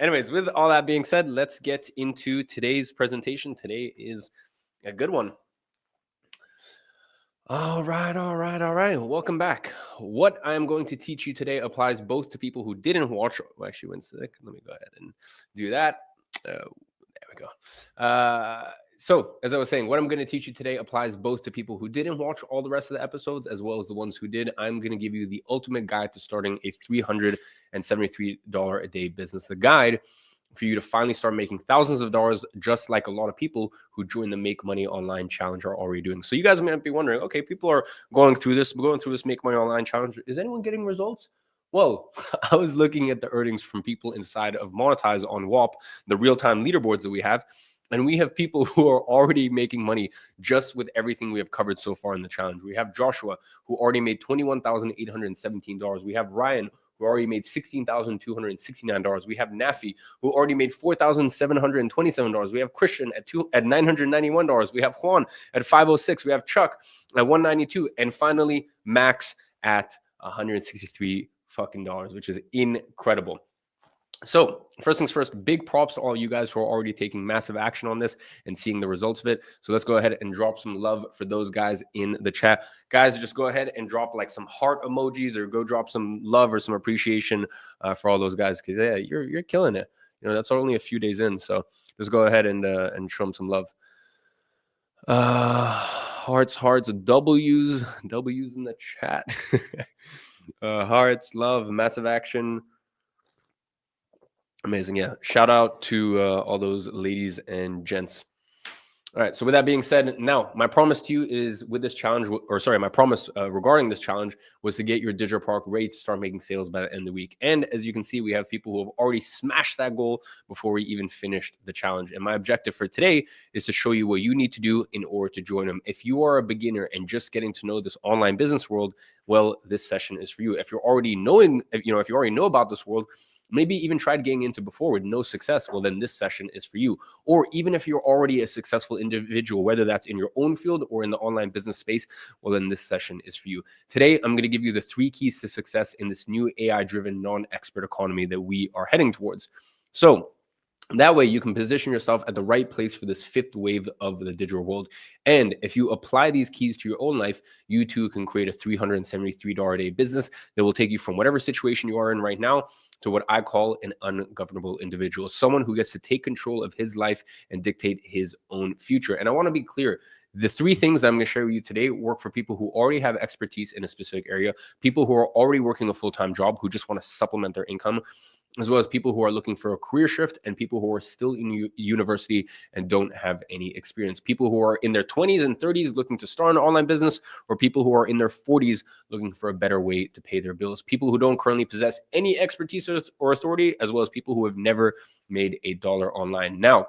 Anyways, with all that being said, let's get into today's presentation. Today is a good one. All right. Welcome back. What I'm going to teach you today applies both to people who didn't watch. Well, actually went sick. Let me go ahead and do that. There we go. So, as I was saying, what I'm going to teach you today applies both to people who didn't watch all the rest of the episodes as well as the ones who did. I'm going to give you the ultimate guide to starting a $373 a day business. The guide for you to finally start making thousands of dollars, just like a lot of people who join the Make Money Online Challenge are already doing. So you guys might be wondering, okay, people are going through this Make Money Online Challenge. Is anyone getting results? Well, I was looking at the earnings from people inside of Monetize on WAP, the real-time leaderboards that we have. And we have people who are already making money just with everything we have covered so far in the challenge. We have Joshua, who already made $21,817. We have Ryan, who already made $16,269. We have Nafi, who already made $4,727. We have Christian at $991. We have Juan at $506. We have Chuck at $192. And finally, Max at $163 fucking dollars, which is incredible. So first things first, big props to all you guys who are already taking massive action on this and seeing the results of it. So let's go ahead and drop some love for those guys in the chat. Guys, just go ahead and drop like some heart emojis or go drop some love or some appreciation for all those guys, because yeah, you're killing it. You know, that's only a few days in, so just go ahead and show them some love. Hearts, W's in the chat. Hearts, love, massive action. Amazing. Yeah. Shout out to all those ladies and gents. All right. So with that being said, now my promise to you is with this challenge, my promise regarding this challenge was to get your digital product ready to start making sales by the end of the week. And as you can see, we have people who have already smashed that goal before we even finished the challenge. And my objective for today is to show you what you need to do in order to join them. If you are a beginner and just getting to know this online business world, well, this session is for you. If you already know about this world, maybe even tried getting into before with no success, well, then this session is for you. Or even if you're already a successful individual, whether that's in your own field or in the online business space, well, then this session is for you. Today, I'm going to give you the 3 keys to success in this new AI-driven non-expert economy that we are heading towards. So that way you can position yourself at the right place for this 5th wave of the digital world. And if you apply these keys to your own life, you too can create a $373 a day business that will take you from whatever situation you are in right now to what I call an ungovernable individual, someone who gets to take control of his life and dictate his own future. And I want to be clear, the 3 things that I'm going to share with you today work for people who already have expertise in a specific area, people who are already working a full-time job, who just want to supplement their income, as well as people who are looking for a career shift and people who are still in university and don't have any experience, people who are in their 20s and 30s looking to start an online business, or people who are in their 40s looking for a better way to pay their bills, people who don't currently possess any expertise or authority, as well as people who have never made a dollar online. Now,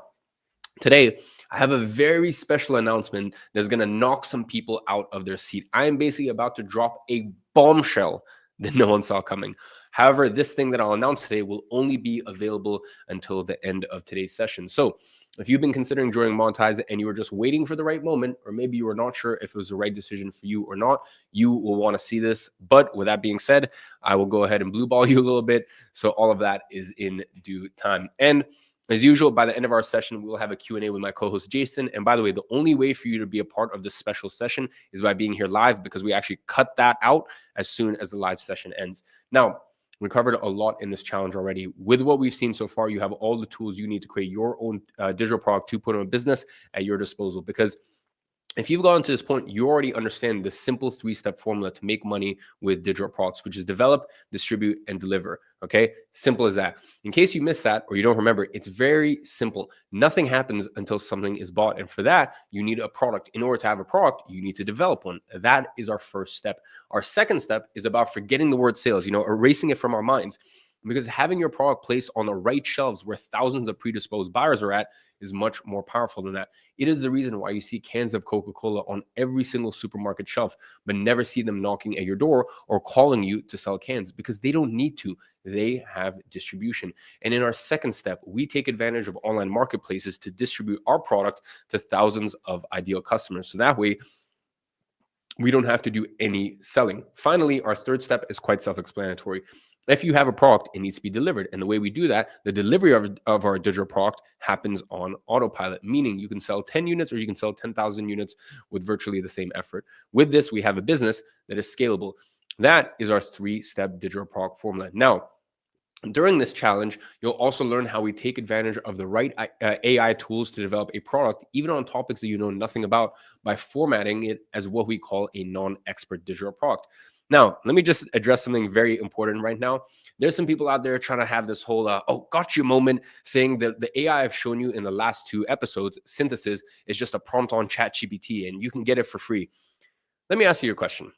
today, I have a very special announcement that's going to knock some people out of their seat. I am basically about to drop a bombshell that no one saw coming. However, this thing that I'll announce today will only be available until the end of today's session. So if you've been considering joining Monetize and you were just waiting for the right moment, or maybe you were not sure if it was the right decision for you or not, you will want to see this. But with that being said, I will go ahead and blue ball you a little bit. So all of that is in due time. And as usual, by the end of our session, we will have a Q&A with my co-host, Jason. And by the way, the only way for you to be a part of this special session is by being here live, because we actually cut that out as soon as the live session ends. Now, we covered a lot in this challenge already. With what we've seen so far, you have all the tools you need to create your own digital product 2.0 business at your disposal, because if you've gotten to this point, you already understand the simple 3-step formula to make money with digital products, which is develop, distribute, and deliver. Okay, simple as that. In case you missed that or you don't remember, it's very simple. Nothing happens until something is bought. And for that, you need a product. In order to have a product, you need to develop one. That is our first step. Our second step is about forgetting the word sales, erasing it from our minds. Because having your product placed on the right shelves where thousands of predisposed buyers are at is much more powerful than that. It is the reason why you see cans of Coca-Cola on every single supermarket shelf, but never see them knocking at your door or calling you to sell cans, because they don't need to. They have distribution. And in our second step, we take advantage of online marketplaces to distribute our product to thousands of ideal customers. So that way, we don't have to do any selling. Finally, our third step is quite self-explanatory. If you have a product, it needs to be delivered. And the way we do that, the delivery of our digital product happens on autopilot, meaning you can sell 10 units or you can sell 10,000 units with virtually the same effort. With this, we have a business that is scalable. That is our 3-step digital product formula. Now, during this challenge, you'll also learn how we take advantage of the right AI tools to develop a product, even on topics that you know nothing about, by formatting it as what we call a non-expert digital product. Now, let me just address something very important right now. There's some people out there trying to have this whole, oh, gotcha moment, saying that the AI I've shown you in the last 2 episodes, synthesis, is just a prompt on ChatGPT and you can get it for free. Let me ask you a question.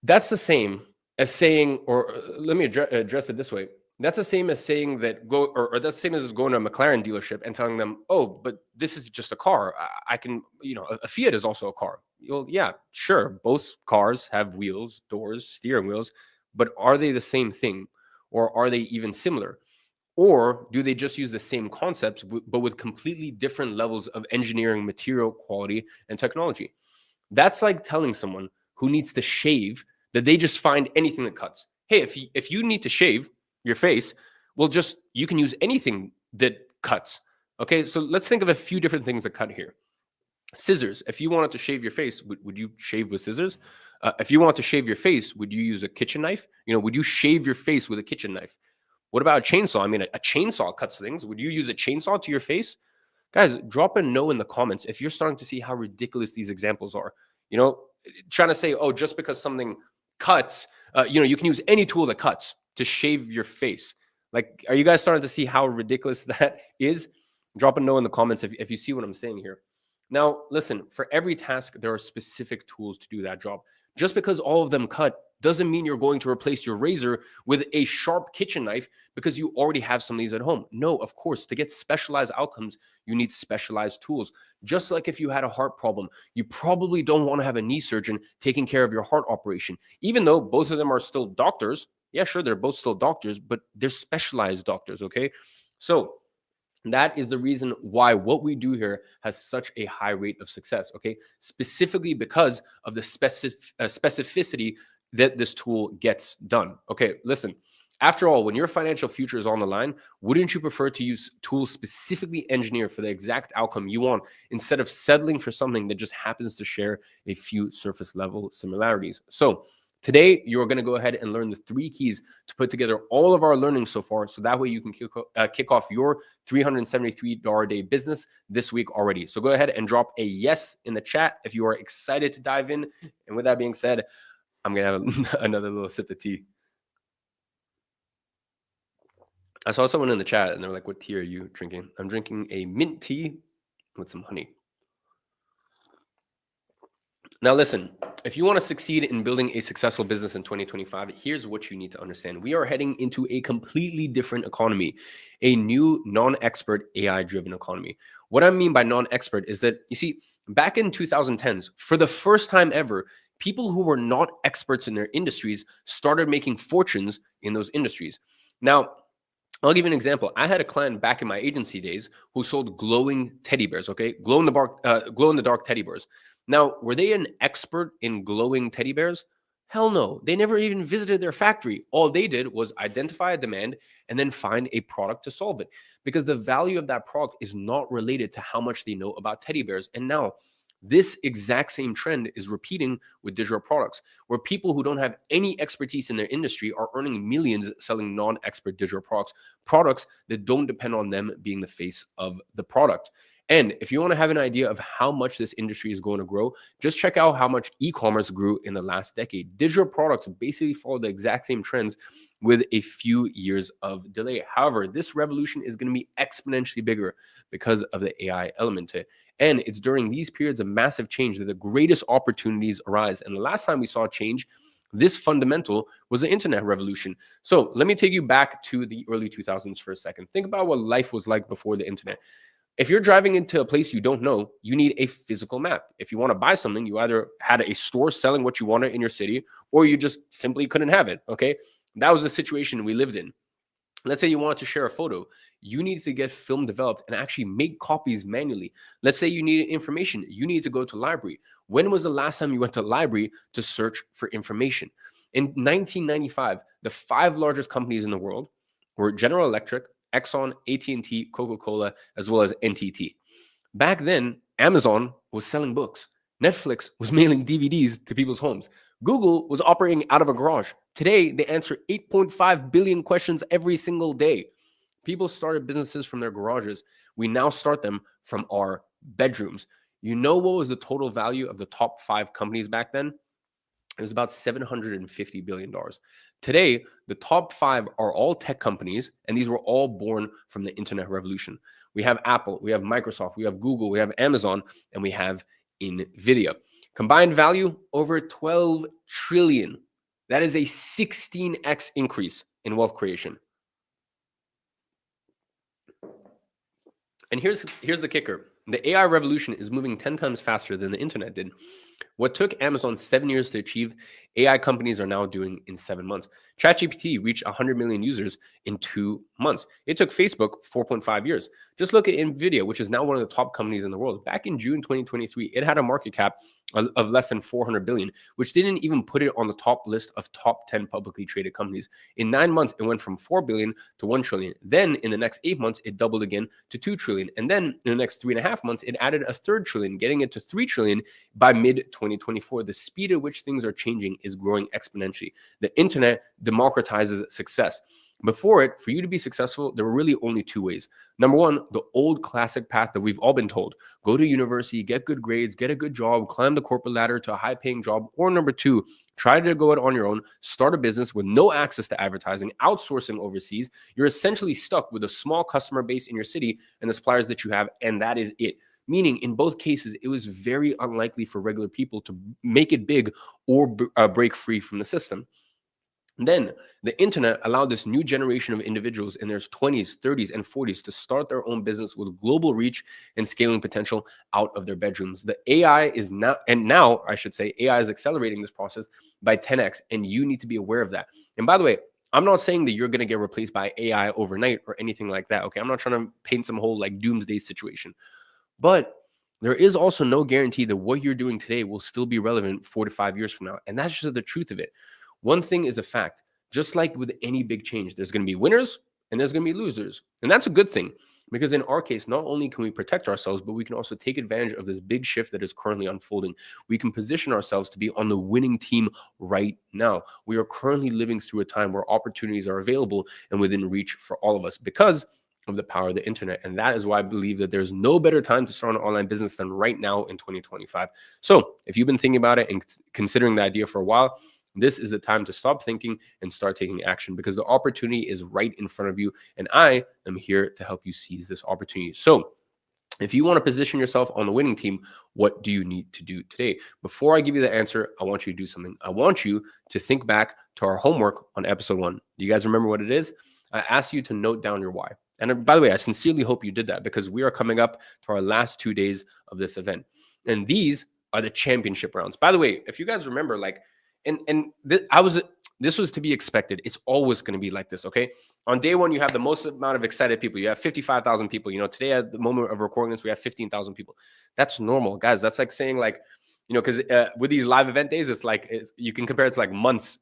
That's the same as saying, or let me address it this way. That's the same as saying that or that's the same as going to a McLaren dealership and telling them, oh, but this is just a car. I can, a Fiat is also a car. Yeah, sure. Both cars have wheels, doors, steering wheels, but are they the same thing? Or are they even similar? Or do they just use the same concepts, but with completely different levels of engineering, material quality, and technology? That's like telling someone who needs to shave that they just find anything that cuts. Hey, if you need to shave your face, well, you can use anything that cuts. Okay, so let's think of a few different things that cut here. Scissors. If you wanted to shave your face, would you shave with scissors? If you want to shave your face, would you use a kitchen knife? Would you shave your face with a kitchen knife? What about a chainsaw? I mean, a chainsaw cuts things. Would you use a chainsaw to your face? Guys, drop a no in the comments if you're starting to see how ridiculous these examples are. Trying to say, oh, just because something cuts, you can use any tool that cuts to shave your face. Like, are you guys starting to see how ridiculous that is? Drop a no in the comments if you see what I'm saying here. Now, listen, for every task, there are specific tools to do that job. Just because all of them cut doesn't mean you're going to replace your razor with a sharp kitchen knife because you already have some of these at home. No, of course, to get specialized outcomes, you need specialized tools. Just like if you had a heart problem, you probably don't want to have a knee surgeon taking care of your heart operation, even though both of them are still doctors. Yeah, sure, they're both still doctors, but they're specialized doctors, okay? So that is the reason why what we do here has such a high rate of success, okay? Specifically because of the specificity that this tool gets done. Okay, listen, after all, when your financial future is on the line, wouldn't you prefer to use tools specifically engineered for the exact outcome you want instead of settling for something that just happens to share a few surface level similarities? So today, you're going to go ahead and learn the 3 keys to put together all of our learning so far. So that way you can kick off your $373 a day business this week already. So go ahead and drop a yes in the chat if you are excited to dive in. And with that being said, I'm going to have another little sip of tea. I saw someone in the chat and they're like, what tea are you drinking? I'm drinking a mint tea with some honey. Now, listen, if you want to succeed in building a successful business in 2025, here's what you need to understand. We are heading into a completely different economy, a new non-expert AI-driven economy. What I mean by non-expert is that, you see, back in 2010s, for the first time ever, people who were not experts in their industries started making fortunes in those industries. Now, I'll give you an example. I had a client back in my agency days who sold glowing teddy bears, okay? Glow in the dark teddy bears. Now, were they an expert in glowing teddy bears? Hell no. They never even visited their factory. All they did was identify a demand and then find a product to solve it, because the value of that product is not related to how much they know about teddy bears. And now, this exact same trend is repeating with digital products, where people who don't have any expertise in their industry are earning millions selling non-expert digital products that don't depend on them being the face of the product. And if you want to have an idea of how much this industry is going to grow, just check out how much e-commerce grew in the last decade. Digital products basically follow the exact same trends with a few years of delay. However, this revolution is going to be exponentially bigger because of the AI element to it. And it's during these periods of massive change that the greatest opportunities arise. And the last time we saw change, this fundamental, was the internet revolution. So let me take you back to the early 2000s for a second. Think about what life was like before the internet. If you're driving into a place you don't know, you need a physical map. If you want to buy something, you either had a store selling what you wanted in your city, or you just simply couldn't have it, okay? That was the situation we lived in. Let's say you wanted to share a photo. You need to get film developed and actually make copies manually. Let's say you needed information. You need to go to library. When was the last time you went to library to search for information? In 1995, the 5 largest companies in the world were General Electric, Exxon, AT&T, Coca-Cola, as well as NTT. Back then, Amazon was selling books. Netflix was mailing DVDs to people's homes. Google was operating out of a garage. Today, they answer 8.5 billion questions every single day. People started businesses from their garages. We now start them from our bedrooms. You know what was the total value of the top 5 companies back then? It was about $750 billion. Today, the top 5 are all tech companies, and these were all born from the internet revolution. We have Apple, we have Microsoft, we have Google, we have Amazon, and we have NVIDIA. Combined value over 12 trillion. That is a 16x increase in wealth creation. And here's the kicker. The AI revolution is moving 10 times faster than the internet did. What took Amazon 7 years to achieve, AI companies are now doing in 7 months. ChatGPT reached 100 million users in 2 months. It took Facebook 4.5 years. Just look at NVIDIA, which is now one of the top companies in the world. Back in June 2023, it had a market cap of less than 400 billion, which didn't even put it on the top list of top 10 publicly traded companies. In 9 months, it went from 4 billion to 1 trillion. Then in the next 8 months, it doubled again to 2 trillion. And then in the next 3.5 months, it added a third trillion, getting it to 3 trillion by mid 2024. The speed at which things are changing is growing exponentially. The internet democratizes success. Before it, for you to be successful, there were really only 2 ways. Number one, the old classic path that we've all been told: go to university, get good grades, get a good job, climb the corporate ladder to a high-paying job. Or number 2, try to go it on your own, start a business with no access to advertising, outsourcing overseas. You're essentially stuck with a small customer base in your city and the suppliers that you have, and that is it. Meaning, in both cases, it was very unlikely for regular people to make it big or break free from the system. Then the internet allowed this new generation of individuals in their 20s, 30s, and 40s to start their own business with global reach and scaling potential out of their bedrooms. The AI is now, and now I should say, AI is accelerating this process by 10x, and you need to be aware of that. And by the way, I'm not saying that you're going to get replaced by AI overnight or anything like that. Okay, I'm not trying to paint some whole like doomsday situation, but there is also no guarantee that what you're doing today will still be relevant 4 to 5 years from now. And that's just the truth of it. One thing is a fact: just like with any big change, there's going to be winners and there's going to be losers. And that's a good thing, because in our case, not only can we protect ourselves, but we can also take advantage of this big shift that is currently unfolding. We can position ourselves to be on the winning team right now. We are currently living through a time where opportunities are available and within reach for all of us because of the power of the internet. And that is why I believe that there's no better time to start an online business than right now in 2025. So if you've been thinking about it and considering the idea for a while, this is the time to stop thinking and start taking action, because the opportunity is right in front of you. And I am here to help you seize this opportunity. So if you want to position yourself on the winning team, what do you need to do today? Before I give you the answer, I want you to do something. I want you to think back to our homework on episode 1. Do you guys remember what it is? I asked you to note down your why. And by the way, I sincerely hope you did that, because we are coming up to our last 2 days of this event. And these are the championship rounds. By the way, if you guys remember, this was to be expected. It's always going to be like this, okay? On day 1, you have the most amount of excited people. You have 55,000 people. You know, today at the moment of recording this, we have 15,000 people. That's normal, guys. That's like saying, like, you know, because with these live event days, it's like you can compare it to like months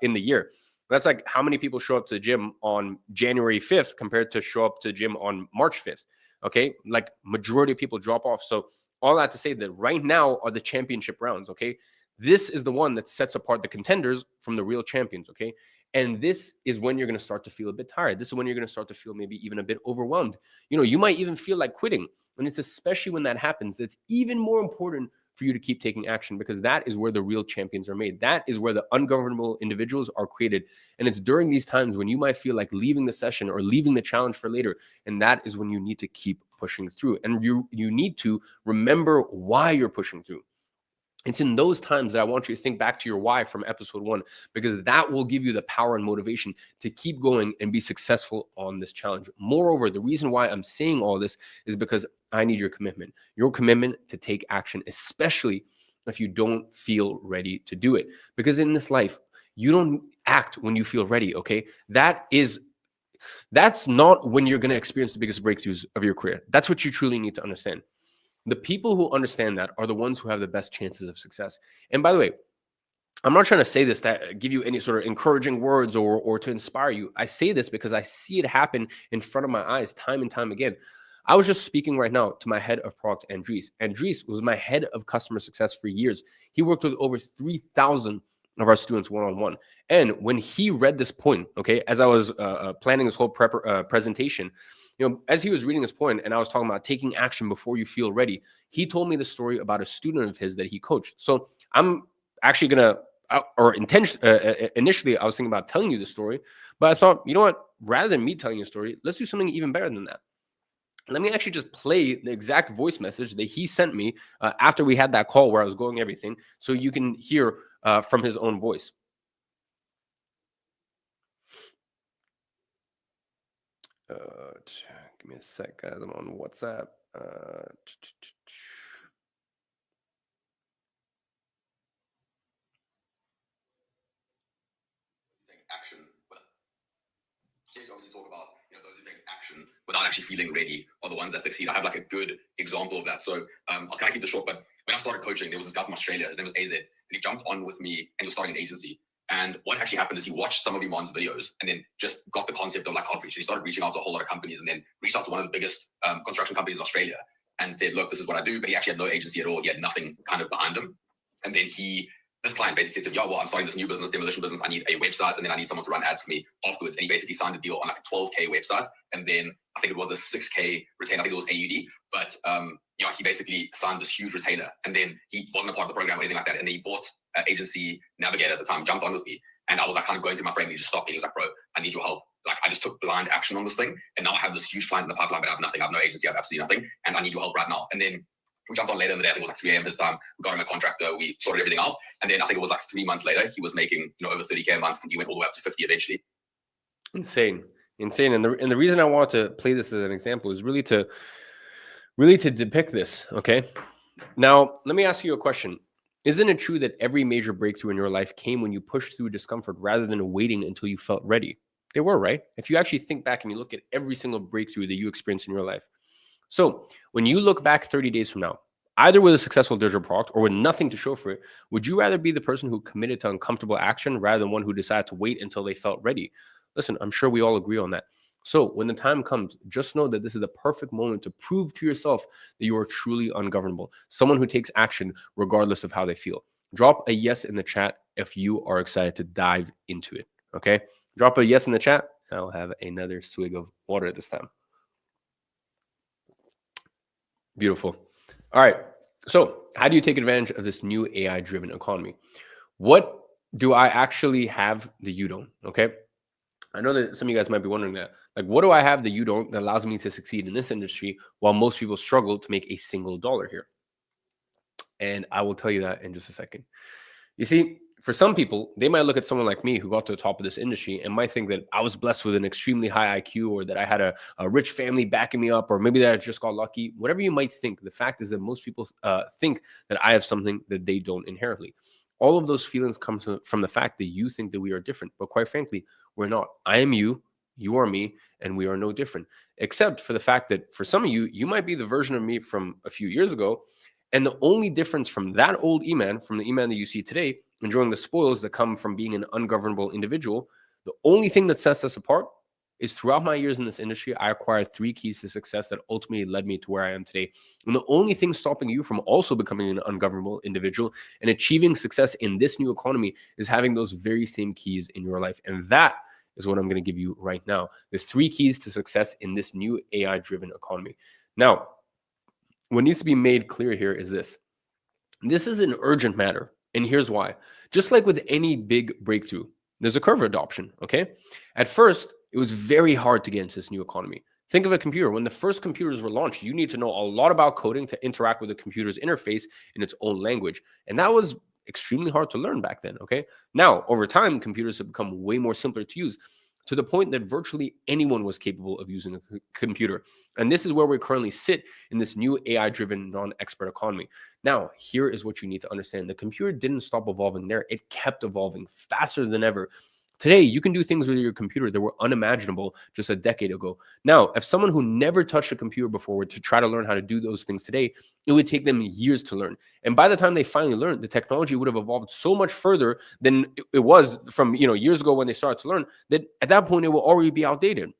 in the year. That's like how many people show up to the gym on January 5th compared to show up to the gym on March 5th. Okay, like majority of people drop off. So all that to say that right now are the championship rounds. Okay. This is the one that sets apart the contenders from the real champions, okay? And this is when you're going to start to feel a bit tired. This is when you're going to start to feel maybe even a bit overwhelmed. You know, you might even feel like quitting. And it's especially when that happens that's even more important for you to keep taking action, because that is where the real champions are made. That is where the ungovernable individuals are created. And it's during these times when you might feel like leaving the session or leaving the challenge for later. And that is when you need to keep pushing through. And you need to remember why you're pushing through. It's in those times that I want you to think back to your why from episode 1, because that will give you the power and motivation to keep going and be successful on this challenge. Moreover, the reason why I'm saying all this is because I need your commitment to take action, especially if you don't feel ready to do it. Because in this life, you don't act when you feel ready, okay? That's not when you're going to experience the biggest breakthroughs of your career. That's what you truly need to understand. The people who understand that are the ones who have the best chances of success. And by the way, I'm not trying to say this to give you any sort of encouraging words or to inspire you. I say this because I see it happen in front of my eyes time and time again. I was just speaking right now to my head of product, Andres. Andres was my head of customer success for years. He worked with over 3,000 of our students one-on-one. And when he read this point, okay, as I was planning this whole presentation, as he was reading this point and I was talking about taking action before you feel ready, he told me the story about a student of his that he coached. So I'm actually going to initially I was thinking about telling you the story, but I thought, you know what, rather than me telling you a story, let's do something even better than that. Let me actually just play the exact voice message that he sent me after we had that call where I was going everything, so you can hear from his own voice. Give me a sec, guys. I'm on WhatsApp. Take action. Here you obviously talk about those who take action without actually feeling ready are the ones that succeed. I have like a good example of that. So I'll kind of keep this short, but when I started coaching, there was this guy from Australia. His name was AZ, and he jumped on with me and he was starting an agency. And what actually happened is he watched some of Iman's videos and then just got the concept of like outreach. And he started reaching out to a whole lot of companies and then reached out to one of the biggest construction companies in Australia and said, look, this is what I do. But he actually had no agency at all. He had nothing kind of behind him. And then this client basically said, well, I'm starting this new business, demolition business. I need a website and then I need someone to run ads for me afterwards. And he basically signed a deal on like a 12K website. And then I think it was a 6K retainer. I think it was AUD. But he basically signed this huge retainer. And then he wasn't a part of the program or anything like that. And then he bought an agency navigator at the time, jumped on with me. And I was like kind of going through my frame. And he just stopped me. He was like, bro, I need your help. Like I just took blind action on this thing. And now I have this huge client in the pipeline, but I have nothing. I have no agency. I have absolutely nothing. And I need your help right now. And then we jumped on later in the day. I think it was like 3 a.m. this time. We got him a contractor. We sorted everything out. And then I think it was like 3 months later, he was making, over 30K a month. And he went all the way up to 50 eventually. Insane. And the reason I want to play this as an example is really to depict this. Okay. Now, let me ask you a question. Isn't it true that every major breakthrough in your life came when you pushed through discomfort rather than waiting until you felt ready? They were, right? If you actually think back and you look at every single breakthrough that you experienced in your life. So when you look back 30 days from now, either with a successful digital product or with nothing to show for it, would you rather be the person who committed to uncomfortable action rather than one who decided to wait until they felt ready? Listen, I'm sure we all agree on that. So when the time comes, just know that this is the perfect moment to prove to yourself that you are truly ungovernable, someone who takes action regardless of how they feel. Drop a yes in the chat if you are excited to dive into it, okay? Drop a yes in the chat. I'll have another swig of water this time. Beautiful. All right. So how do you take advantage of this new AI-driven economy? What do I actually have that you don't? Okay. I know that some of you guys might be wondering that. Like, what do I have that you don't that allows me to succeed in this industry while most people struggle to make a single dollar here? And I will tell you that in just a second. You see, for some people, they might look at someone like me who got to the top of this industry and might think that I was blessed with an extremely high IQ or that I had a rich family backing me up or maybe that I just got lucky. Whatever you might think, the fact is that most people think that I have something that they don't inherently. All of those feelings come from the fact that you think that we are different. But quite frankly, we're not. I am you, you are me, and we are no different. Except for the fact that for some of you, you might be the version of me from a few years ago. And the only difference from that old Iman, from the Iman that you see today, enjoying the spoils that come from being an ungovernable individual, the only thing that sets us apart is throughout my years in this industry, I acquired 3 keys to success that ultimately led me to where I am today. And the only thing stopping you from also becoming an ungovernable individual and achieving success in this new economy is having those very same keys in your life. And that is what I'm going to give you right now. There's 3 keys to success in this new AI-driven economy. Now, what needs to be made clear here is this. This is an urgent matter. And here's why. Just like with any big breakthrough, there's a curve of adoption, okay? At first, it was very hard to get into this new economy. Think of a computer. When the first computers were launched, you need to know a lot about coding to interact with the computer's interface in its own language. And that was extremely hard to learn back then, okay? Now, over time, computers have become way more simpler to use to the point that virtually anyone was capable of using a computer. And this is where we currently sit in this new AI-driven non-expert economy. Now, here is what you need to understand. The computer didn't stop evolving there. It kept evolving faster than ever Today, you can do things with your computer that were unimaginable just a decade ago. Now, if someone who never touched a computer before were to try to learn how to do those things today, it would take them years to learn. And by the time they finally learned, the technology would have evolved so much further than it was from years ago when they started to learn, that at that point it will already be outdated,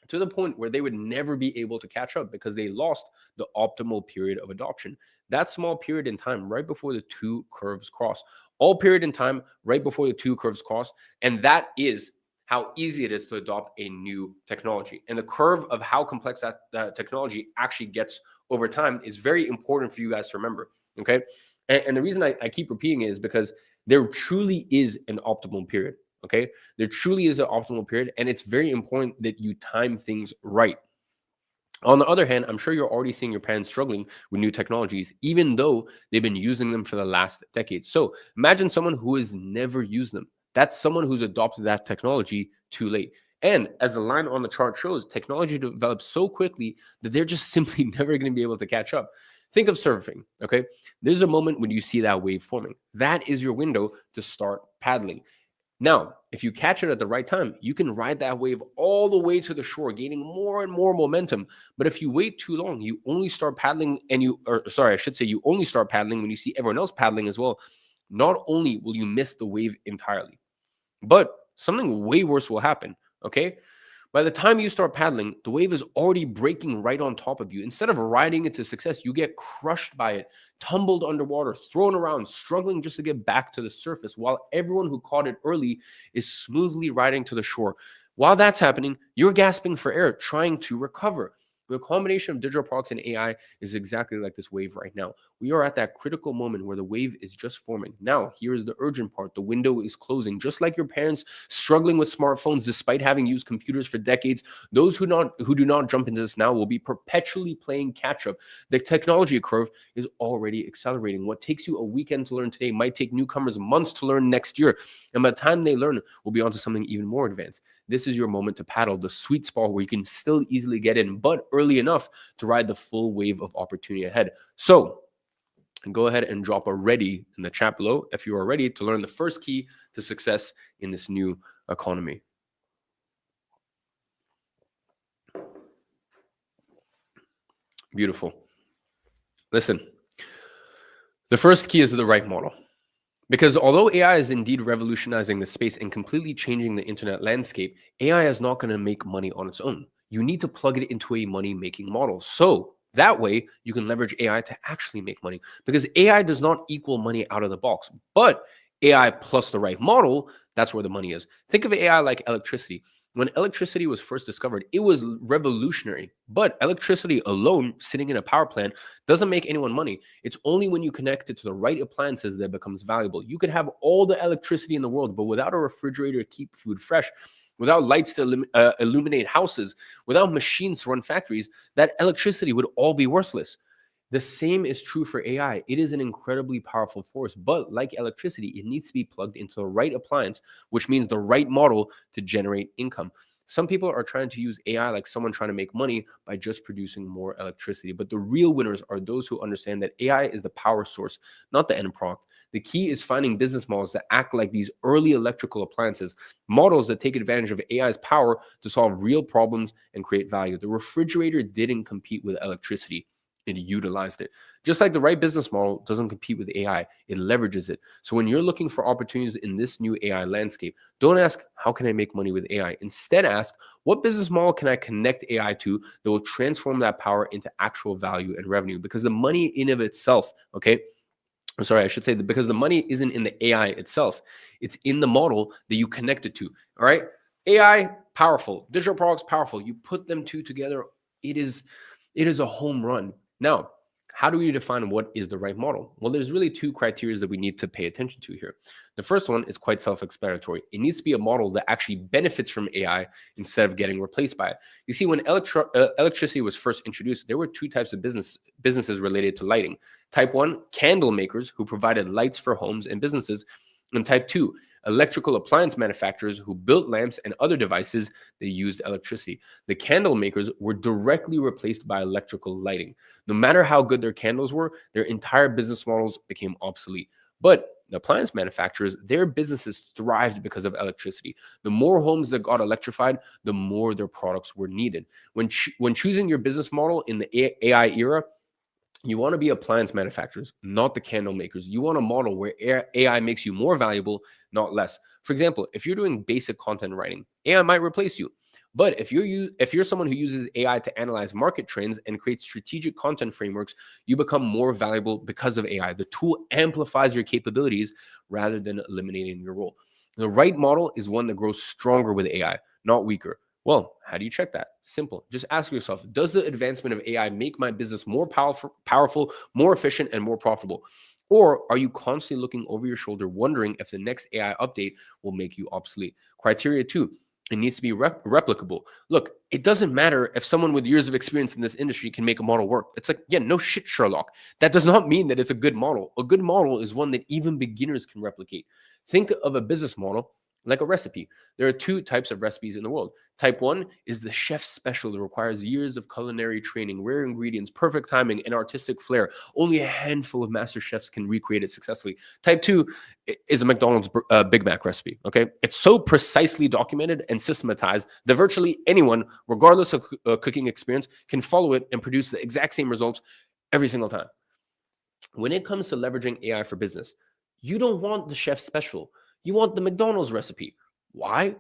to the point where they would never be able to catch up because they lost the optimal period of adoption. That small period in time right before the two curves cross. All period in time right before the two curves cross. And that is how easy it is to adopt a new technology. And the curve of how complex that technology actually gets over time is very important for you guys to remember. Okay. And the reason I keep repeating it is because there truly is an optimal period. Okay. There truly is an optimal period. And it's very important that you time things right. On the other hand, I'm sure you're already seeing your parents struggling with new technologies, even though they've been using them for the last decade. So imagine someone who has never used them. That's someone who's adopted that technology too late. And as the line on the chart shows, technology develops so quickly that they're just simply never going to be able to catch up. Think of surfing, okay? There's a moment when you see that wave forming. That is your window to start paddling. Now, if you catch it at the right time, you can ride that wave all the way to the shore, gaining more and more momentum. But if you wait too long, you only start paddling you only start paddling when you see everyone else paddling as well. Not only will you miss the wave entirely, but something way worse will happen, okay? By the time you start paddling, the wave is already breaking right on top of you. Instead of riding it to success, you get crushed by it, tumbled underwater, thrown around, struggling just to get back to the surface, while everyone who caught it early is smoothly riding to the shore. While that's happening, you're gasping for air, trying to recover. The combination of digital products and AI is exactly like this wave right now. We are at that critical moment where the wave is just forming. Now, here's the urgent part. The window is closing. Just like your parents struggling with smartphones despite having used computers for decades, those who do not jump into this now will be perpetually playing catch up. The technology curve is already accelerating. What takes you a weekend to learn today might take newcomers months to learn next year. And by the time they learn, we'll be onto something even more advanced. This is your moment to paddle, the sweet spot where you can still easily get in, but early enough to ride the full wave of opportunity ahead. So go ahead and drop a ready in the chat below if you are ready to learn the first key to success in this new economy. Beautiful. Listen, the first key is the right model. Because although AI is indeed revolutionizing the space and completely changing the internet landscape, AI is not going to make money on its own. You need to plug it into a money-making model. So that way you can leverage AI to actually make money. Because AI does not equal money out of the box. But AI plus the right model, that's where the money is. Think of AI like electricity. When electricity was first discovered, it was revolutionary. But electricity alone, sitting in a power plant, doesn't make anyone money. It's only when you connect it to the right appliances that it becomes valuable. You could have all the electricity in the world, but without a refrigerator to keep food fresh, without lights to illuminate houses, without machines to run factories, that electricity would all be worthless. The same is true for AI. It is an incredibly powerful force, but like electricity, it needs to be plugged into the right appliance, which means the right model to generate income. Some people are trying to use AI like someone trying to make money by just producing more electricity. But the real winners are those who understand that AI is the power source, not the end product. The key is finding business models that act like these early electrical appliances, models that take advantage of AI's power to solve real problems and create value. The refrigerator didn't compete with electricity. It utilized it. Just like the right business model doesn't compete with AI, it leverages it. So when you're looking for opportunities in this new AI landscape, don't ask, how can I make money with AI? Instead, ask, what business model can I connect AI to that will transform that power into actual value and revenue? Because the money in of itself, okay, I'm sorry, I should say that because the money isn't in the AI itself, it's in the model that you connect it to. All right. AI, powerful. Digital products, powerful. You put them two together, it is a home run. Now, how do we define what is the right model? Well, there's really two criteria that we need to pay attention to here. The first one is quite self-explanatory. It needs to be a model that actually benefits from AI instead of getting replaced by it. You see, when electricity was first introduced, there were two types of businesses related to lighting. Type 1, candle makers who provided lights for homes and businesses, and type 2, electrical appliance manufacturers who built lamps and other devices that used electricity. The candle makers were directly replaced by electrical lighting. No matter how good their candles were, their entire business models became obsolete. But The appliance manufacturers, their businesses thrived because of electricity. The more homes that got electrified, the more their products were needed. When choosing your business model in the AI era, you want to be appliance manufacturers, not the candle makers. You want a model where AI makes you more valuable, not less. For example, if you're doing basic content writing, AI might replace you. But if you're someone who uses AI to analyze market trends and create strategic content frameworks, you become more valuable because of AI. The tool amplifies your capabilities rather than eliminating your role. The right model is one that grows stronger with AI, not weaker. Well, how do you check that? Simple. Just ask yourself, does the advancement of AI make my business more powerful, more efficient, and more profitable? Or are you constantly looking over your shoulder, wondering if the next AI update will make you obsolete? Criteria 2, it needs to be replicable. Look, it doesn't matter if someone with years of experience in this industry can make a model work. It's like, yeah, no shit, Sherlock. That does not mean that it's a good model. A good model is one that even beginners can replicate. Think of a business model like a recipe. There are two types of recipes in the world. Type 1 is the chef's special that requires years of culinary training, rare ingredients, perfect timing, and artistic flair. Only a handful of master chefs can recreate it successfully. Type 2 is a McDonald's Big Mac recipe, okay? It's so precisely documented and systematized that virtually anyone, regardless of cooking experience, can follow it and produce the exact same results every single time. When it comes to leveraging AI for business, you don't want the chef's special. You want the McDonald's recipe. Why?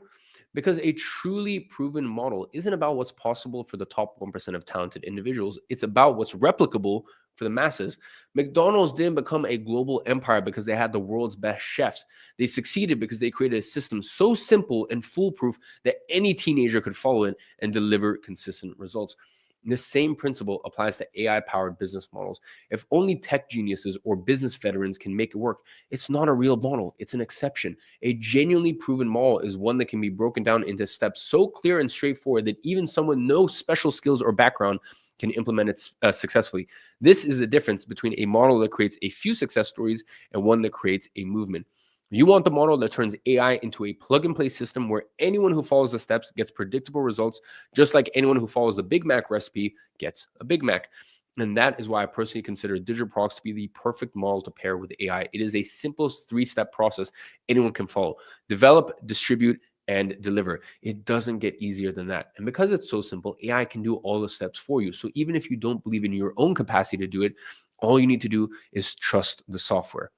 Because a truly proven model isn't about what's possible for the top 1% of talented individuals. It's about what's replicable for the masses. McDonald's didn't become a global empire because they had the world's best chefs. They succeeded because they created a system so simple and foolproof that any teenager could follow it and deliver consistent results. The same principle applies to AI-powered business models. If only tech geniuses or business veterans can make it work, it's not a real model. It's an exception. A genuinely proven model is one that can be broken down into steps so clear and straightforward that even someone with no special skills or background can implement it successfully. This is the difference between a model that creates a few success stories and one that creates a movement. You want the model that turns AI into a plug-and-play system where anyone who follows the steps gets predictable results, just like anyone who follows the Big Mac recipe gets a Big Mac. And that is why I personally consider digital products to be the perfect model to pair with AI. It is a simple 3-step process anyone can follow. Develop, distribute, and deliver. It doesn't get easier than that. And because it's so simple, AI can do all the steps for you. So even if you don't believe in your own capacity to do it, all you need to do is trust the software.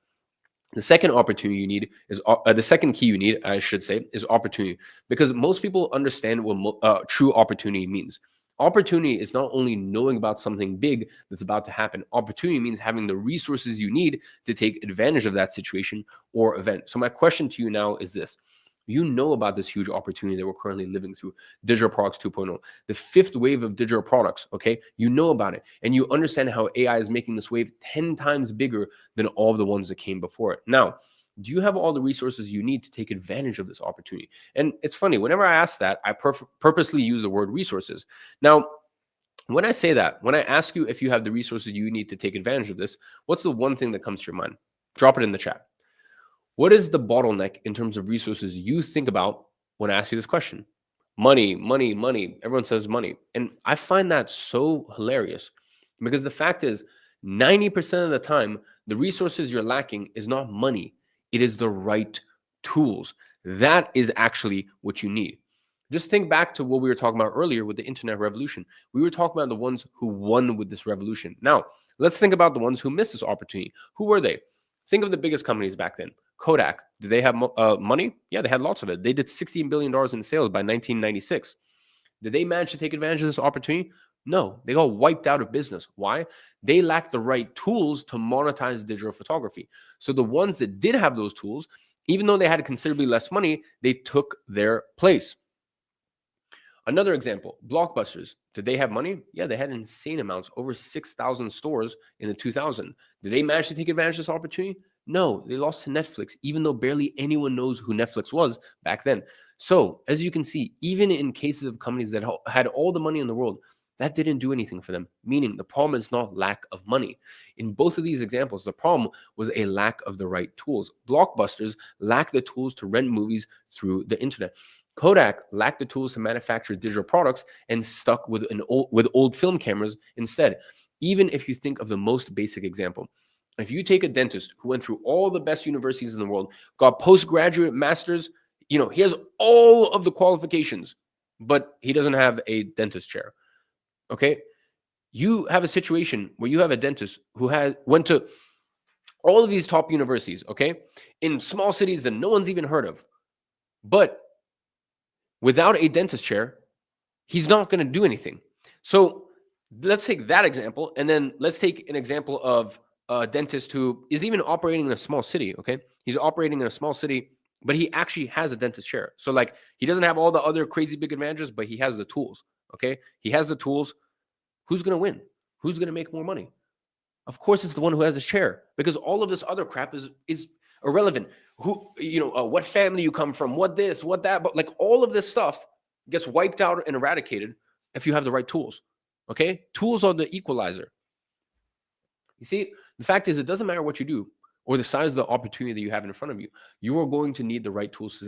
The second opportunity you need is the second key you need, I should say, is opportunity, because most people understand what true opportunity means. Opportunity is not only knowing about something big that's about to happen. Opportunity means having the resources you need to take advantage of that situation or event. So my question to you now is this. You know about this huge opportunity that we're currently living through, digital products 2.0, the fifth wave of digital products, okay? You know about it, and you understand how AI is making this wave 10 times bigger than all of the ones that came before it. Now, do you have all the resources you need to take advantage of this opportunity? And it's funny, whenever I ask that, I purposely use the word resources. Now, when I say that, when I ask you if you have the resources you need to take advantage of this, what's the one thing that comes to your mind? Drop it in the chat. What is the bottleneck in terms of resources you think about when I ask you this question? Money, money, money. Everyone says money. And I find that so hilarious because the fact is, 90% of the time, the resources you're lacking is not money, it is the right tools. That is actually what you need. Just think back to what we were talking about earlier with the internet revolution. We were talking about the ones who won with this revolution. Now, let's think about the ones who missed this opportunity. Who were they? Think of the biggest companies back then. Kodak, did they have money? Yeah, they had lots of it. They did $16 billion in sales by 1996. Did they manage to take advantage of this opportunity? No, they got wiped out of business. Why? They lacked the right tools to monetize digital photography. So the ones that did have those tools, even though they had considerably less money, they took their place. Another example, Blockbusters. Did they have money? Yeah, they had insane amounts, over 6,000 stores in the 2000s. Did they manage to take advantage of this opportunity? No, they lost to Netflix, even though barely anyone knows who Netflix was back then. So, as you can see, even in cases of companies that had all the money in the world, that didn't do anything for them, meaning the problem is not lack of money. In both of these examples, the problem was a lack of the right tools. Blockbusters lacked the tools to rent movies through the internet. Kodak lacked the tools to manufacture digital products and stuck with old film cameras instead. Even if you think of the most basic example, If you take a dentist who went through all the best universities in the world, got postgraduate masters, he has all of the qualifications, but he doesn't have a dentist chair. Okay. You have a situation where you have a dentist who went to all of these top universities, okay, in small cities that no one's even heard of. But without a dentist chair, he's not going to do anything. So let's take that example. And then let's take an example of a dentist who is even operating in a small city. Okay. He's operating in a small city, but he actually has a dentist chair. So like he doesn't have all the other crazy big advantages, but he has the tools. Okay. He has the tools. Who's going to win? Who's going to make more money? Of course, it's the one who has a chair, because all of this other crap is irrelevant. Who, what family you come from, what this, what that, but like all of this stuff gets wiped out and eradicated if you have the right tools. Okay, tools are the equalizer. You see, the fact is, it doesn't matter what you do or the size of the opportunity that you have in front of you. You are going to need the right tools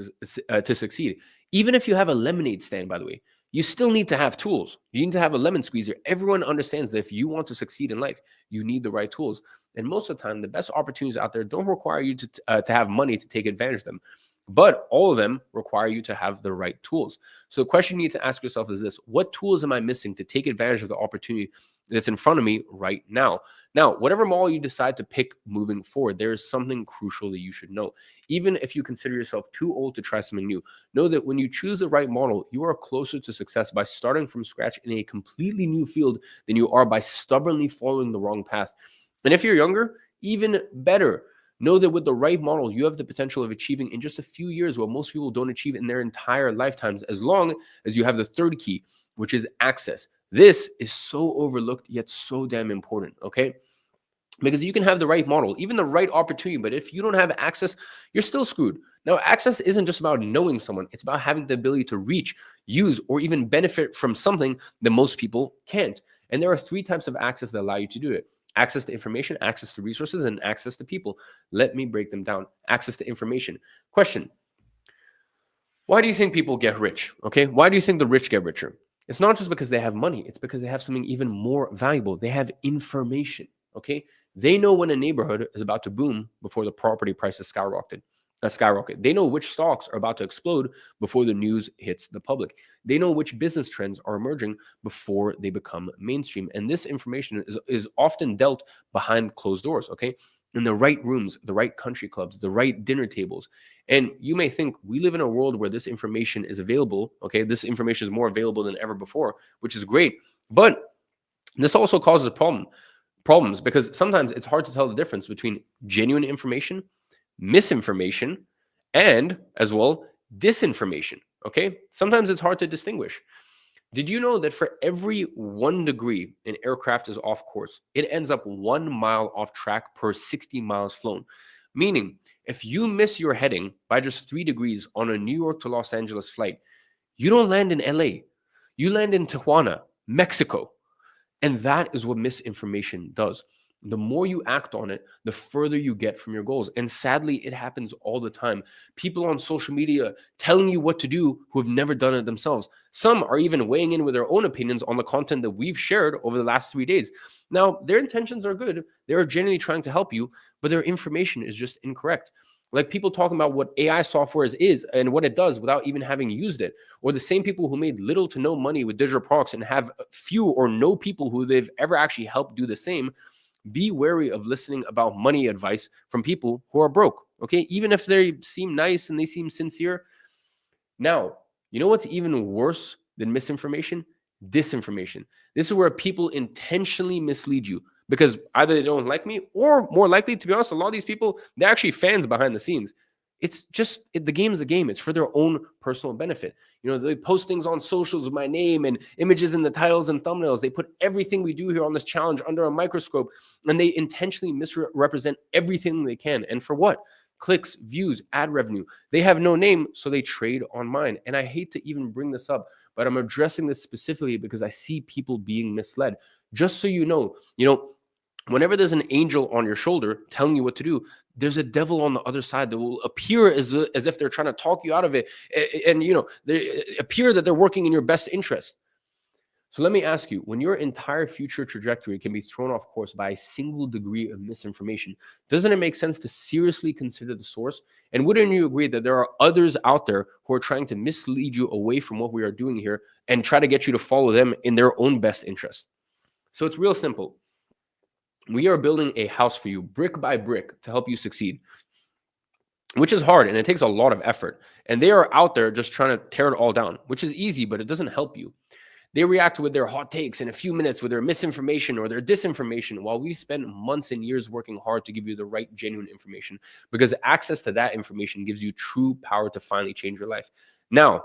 to succeed. Even if you have a lemonade stand, by the way, you still need to have tools. You need to have a lemon squeezer. Everyone understands that if you want to succeed in life, you need the right tools. And most of the time, the best opportunities out there don't require you to have money to take advantage of them. But all of them require you to have the right tools. So the question you need to ask yourself is this: what tools am I missing to take advantage of the opportunity that's in front of me right now? Now, whatever model you decide to pick moving forward, there is something crucial that you should know. Even if you consider yourself too old to try something new, know that when you choose the right model, you are closer to success by starting from scratch in a completely new field than you are by stubbornly following the wrong path. And if you're younger, even better. Know that with the right model, you have the potential of achieving in just a few years what most people don't achieve in their entire lifetimes, as long as you have the third key, which is access. This is so overlooked, yet so damn important, okay? Because you can have the right model, even the right opportunity, but if you don't have access, you're still screwed. Now, access isn't just about knowing someone. It's about having the ability to reach, use, or even benefit from something that most people can't. And there are 3 types of access that allow you to do it: access to information, access to resources, and access to people. Let me break them down. Access to information. Question: why do you think people get rich? Okay, why do you think the rich get richer? It's not just because they have money. It's because they have something even more valuable. They have information. Okay, they know when a neighborhood is about to boom before the property prices skyrocket. They know which stocks are about to explode before the news hits the public. They know which business trends are emerging before they become mainstream. And this information is often dealt behind closed doors, okay? In the right rooms, the right country clubs, the right dinner tables. And you may think we live in a world where this information is available, okay? This information is more available than ever before, which is great. But this also causes problems, because sometimes it's hard to tell the difference between genuine information, misinformation, and as well disinformation. Okay, sometimes it's hard to distinguish. Did you know that for every 1 degree an aircraft is off course, it ends up 1 mile off track per 60 miles flown? Meaning, if you miss your heading by just 3 degrees on a New York to Los Angeles flight, you don't land in LA, you land in Tijuana, Mexico. And that is what misinformation does. The more you act on it, the further you get from your goals. And sadly, it happens all the time. People on social media telling you what to do who have never done it themselves. Some are even weighing in with their own opinions on the content that we've shared over the last 3 days. Now, their intentions are good. They are genuinely trying to help you, but their information is just incorrect. Like people talking about what AI software is and what it does without even having used it. Or the same people who made little to no money with digital products and have few or no people who they've ever actually helped do the same. Be wary of listening about money advice from people who are broke, okay? Even if they seem nice and they seem sincere. Now, you know what's even worse than misinformation? Disinformation. This is where people intentionally mislead you because either they don't like me, or more likely, to be honest, a lot of these people, they're actually fans behind the scenes. It's just, the game is the game. It's for their own personal benefit. You know, they post things on socials with my name and images in the titles and thumbnails. They put everything we do here on this challenge under a microscope, and they intentionally misrepresent everything they can. And for what? Clicks, views, ad revenue. They have no name, so they trade on mine. And I hate to even bring this up, but I'm addressing this specifically because I see people being misled. Just so you know, whenever there's an angel on your shoulder telling you what to do, there's a devil on the other side that will appear as if they're trying to talk you out of it, and they appear that they're working in your best interest. So let me ask you, when your entire future trajectory can be thrown off course by a single degree of misinformation, doesn't it make sense to seriously consider the source? And wouldn't you agree that there are others out there who are trying to mislead you away from what we are doing here and try to get you to follow them in their own best interest? So it's real simple. We are building a house for you brick by brick to help you succeed, which is hard and it takes a lot of effort. And they are out there just trying to tear it all down, which is easy, but it doesn't help you. They react with their hot takes in a few minutes with their misinformation or their disinformation, while we spend months and years working hard to give you the right, genuine information, because access to that information gives you true power to finally change your life. Now,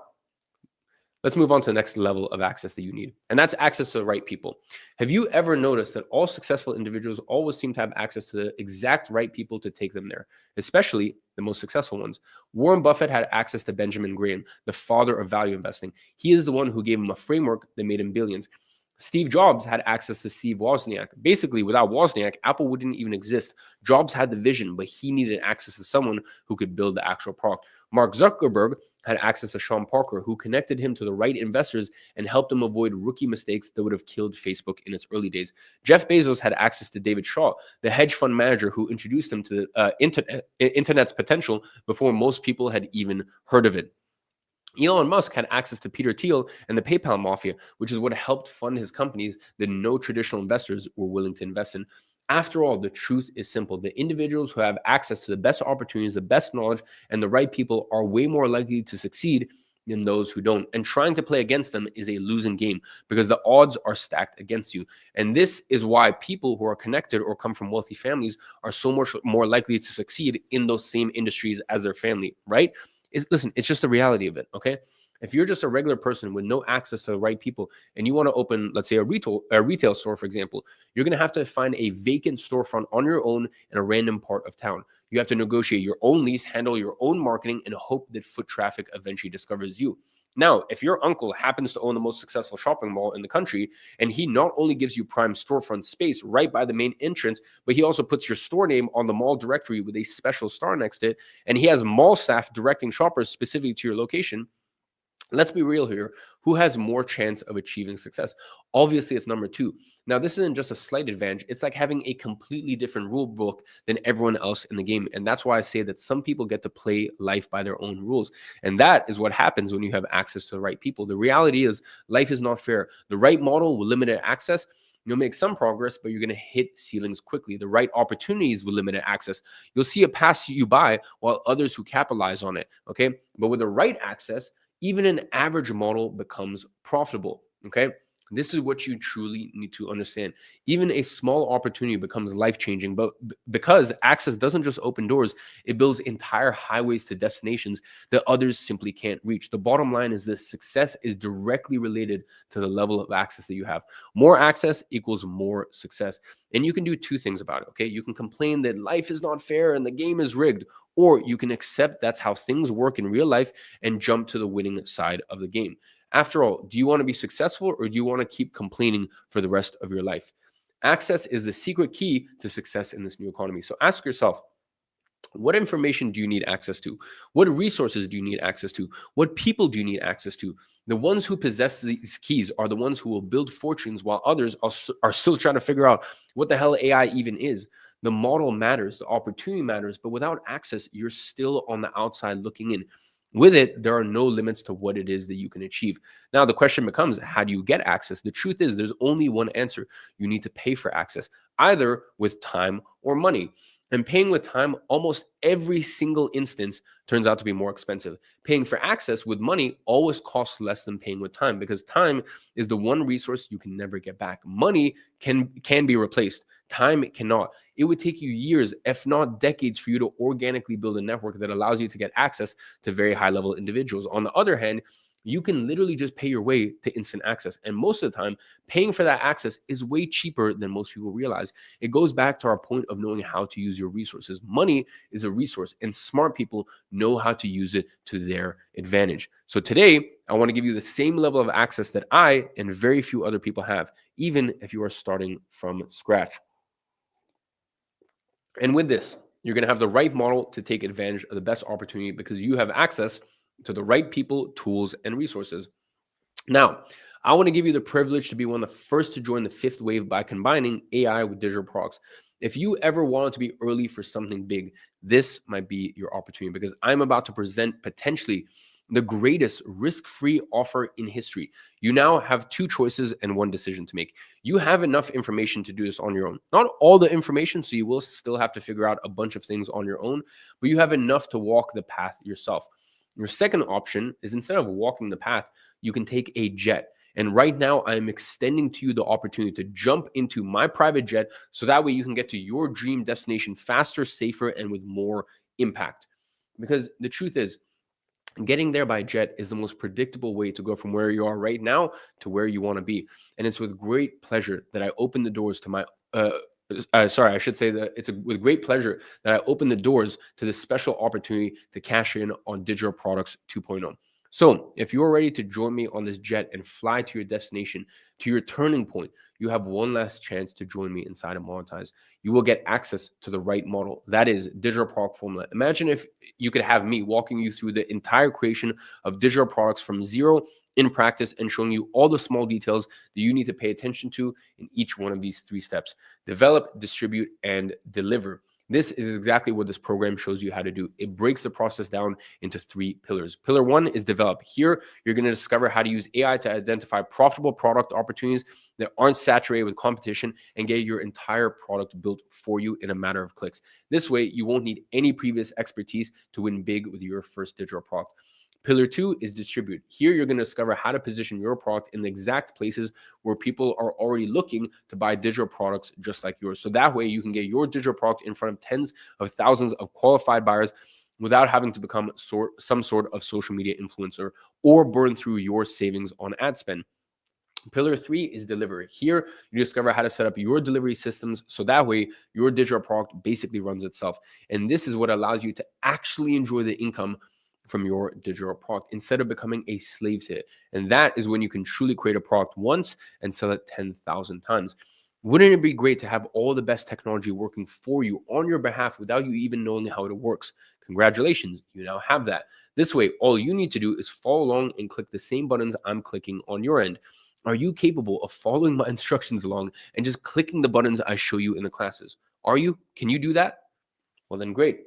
let's move on to the next level of access that you need, and that's access to the right people. Have you ever noticed that all successful individuals always seem to have access to the exact right people to take them there, especially the most successful ones? Warren Buffett had access to Benjamin Graham, the father of value investing. He is the one who gave him a framework that made him billions. Steve Jobs had access to Steve Wozniak. Basically, without Wozniak, Apple wouldn't even exist. Jobs had the vision, but he needed access to someone who could build the actual product. Mark Zuckerberg had access to Sean Parker, who connected him to the right investors and helped him avoid rookie mistakes that would have killed Facebook in its early days. Jeff Bezos had access to David Shaw, the hedge fund manager who introduced him to the internet's potential before most people had even heard of it. Elon Musk had access to Peter Thiel and the PayPal mafia, which is what helped fund his companies that no traditional investors were willing to invest in. After all, the truth is simple. The individuals who have access to the best opportunities, the best knowledge, and the right people are way more likely to succeed than those who don't. And trying to play against them is a losing game because the odds are stacked against you. And this is why people who are connected or come from wealthy families are so much more likely to succeed in those same industries as their family, right? Listen, it's just the reality of it, okay? If you're just a regular person with no access to the right people and you want to open, let's say, a retail store, for example, you're going to have to find a vacant storefront on your own in a random part of town. You have to negotiate your own lease, handle your own marketing, and hope that foot traffic eventually discovers you. Now, if your uncle happens to own the most successful shopping mall in the country, and he not only gives you prime storefront space right by the main entrance, but he also puts your store name on the mall directory with a special star next to it, and he has mall staff directing shoppers specifically to your location, let's be real here. Who has more chance of achieving success? Obviously, it's number two. Now, this isn't just a slight advantage. It's like having a completely different rule book than everyone else in the game. And that's why I say that some people get to play life by their own rules. And that is what happens when you have access to the right people. The reality is life is not fair. The right model with limited access, you'll make some progress, but you're going to hit ceilings quickly. The right opportunities with limited access, you'll see it pass you by while others who capitalize on it. Okay. But with the right access, even an average model becomes profitable, okay? This is what you truly need to understand. Even a small opportunity becomes life-changing, but because access doesn't just open doors, it builds entire highways to destinations that others simply can't reach. The bottom line is this: success is directly related to the level of access that you have. More access equals more success. And you can do two things about it, okay? You can complain that life is not fair and the game is rigged, or you can accept that's how things work in real life and jump to the winning side of the game. After all, do you want to be successful or do you want to keep complaining for the rest of your life? Access is the secret key to success in this new economy. So ask yourself, what information do you need access to? What resources do you need access to? What people do you need access to? The ones who possess these keys are the ones who will build fortunes, while others are still trying to figure out what the hell AI even is. The model matters, the opportunity matters, but without access, you're still on the outside looking in. With it, there are no limits to what it is that you can achieve. Now, the question becomes, how do you get access? The truth is, there's only one answer. You need to pay for access, either with time or money. And paying with time, almost every single instance turns out to be more expensive. Paying for access with money always costs less than paying with time, because time is the one resource you can never get back. Money can be replaced. Time cannot. It would take you years, if not decades, for you to organically build a network that allows you to get access to very high-level individuals. On the other hand, you can literally just pay your way to instant access. And most of the time, paying for that access is way cheaper than most people realize. It goes back to our point of knowing how to use your resources. Money is a resource, and smart people know how to use it to their advantage. So today, I want to give you the same level of access that I and very few other people have, even if you are starting from scratch. And with this, you're going to have the right model to take advantage of the best opportunity because you have access to the right people, tools, and resources. Now, I want to give you the privilege to be one of the first to join the fifth wave by combining AI with digital products. If you ever wanted to be early for something big, this might be your opportunity because I'm about to present potentially the greatest risk-free offer in history. You now have two choices and one decision to make. You have enough information to do this on your own. Not all the information, so you will still have to figure out a bunch of things on your own, but you have enough to walk the path yourself. Your second option is instead of walking the path, you can take a jet. And right now, I am extending to you the opportunity to jump into my private jet so that way you can get to your dream destination faster, safer, and with more impact. Because the truth is, getting there by jet is the most predictable way to go from where you are right now to where you want to be. And it's with great pleasure that I open the doors to my sorry, I should say that with great pleasure that I open the doors to this special opportunity to cash in on Digital Products 2.0. So if you're ready to join me on this jet and fly to your destination, to your turning point, you have one last chance to join me inside of Monetize. You will get access to the right model. That is Digital Product Formula. Imagine if you could have me walking you through the entire creation of digital products from zero in practice and showing you all the small details that you need to pay attention to in each one of these three steps: develop, distribute, and deliver. This is exactly what this program shows you how to do. It breaks the process down into three pillars. Pillar one is develop. Here, you're going to discover how to use AI to identify profitable product opportunities that aren't saturated with competition and get your entire product built for you in a matter of clicks. This way, you won't need any previous expertise to win big with your first digital product. Pillar two is distribute. Here, you're going to discover how to position your product in the exact places where people are already looking to buy digital products just like yours. So that way you can get your digital product in front of tens of thousands of qualified buyers without having to become some sort of social media influencer or burn through your savings on ad spend. Pillar three is deliver. Here, you discover how to set up your delivery systems so that way your digital product basically runs itself. And this is what allows you to actually enjoy the income from your digital product instead of becoming a slave to it. And that is when you can truly create a product once and sell it 10,000 times. Wouldn't it be great to have all the best technology working for you on your behalf without you even knowing how it works? Congratulations, you now have that. This way, all you need to do is follow along and click the same buttons I'm clicking on your end. Are you capable of following my instructions along and just clicking the buttons I show you in the classes? Are you? Can you do that? Well, then great.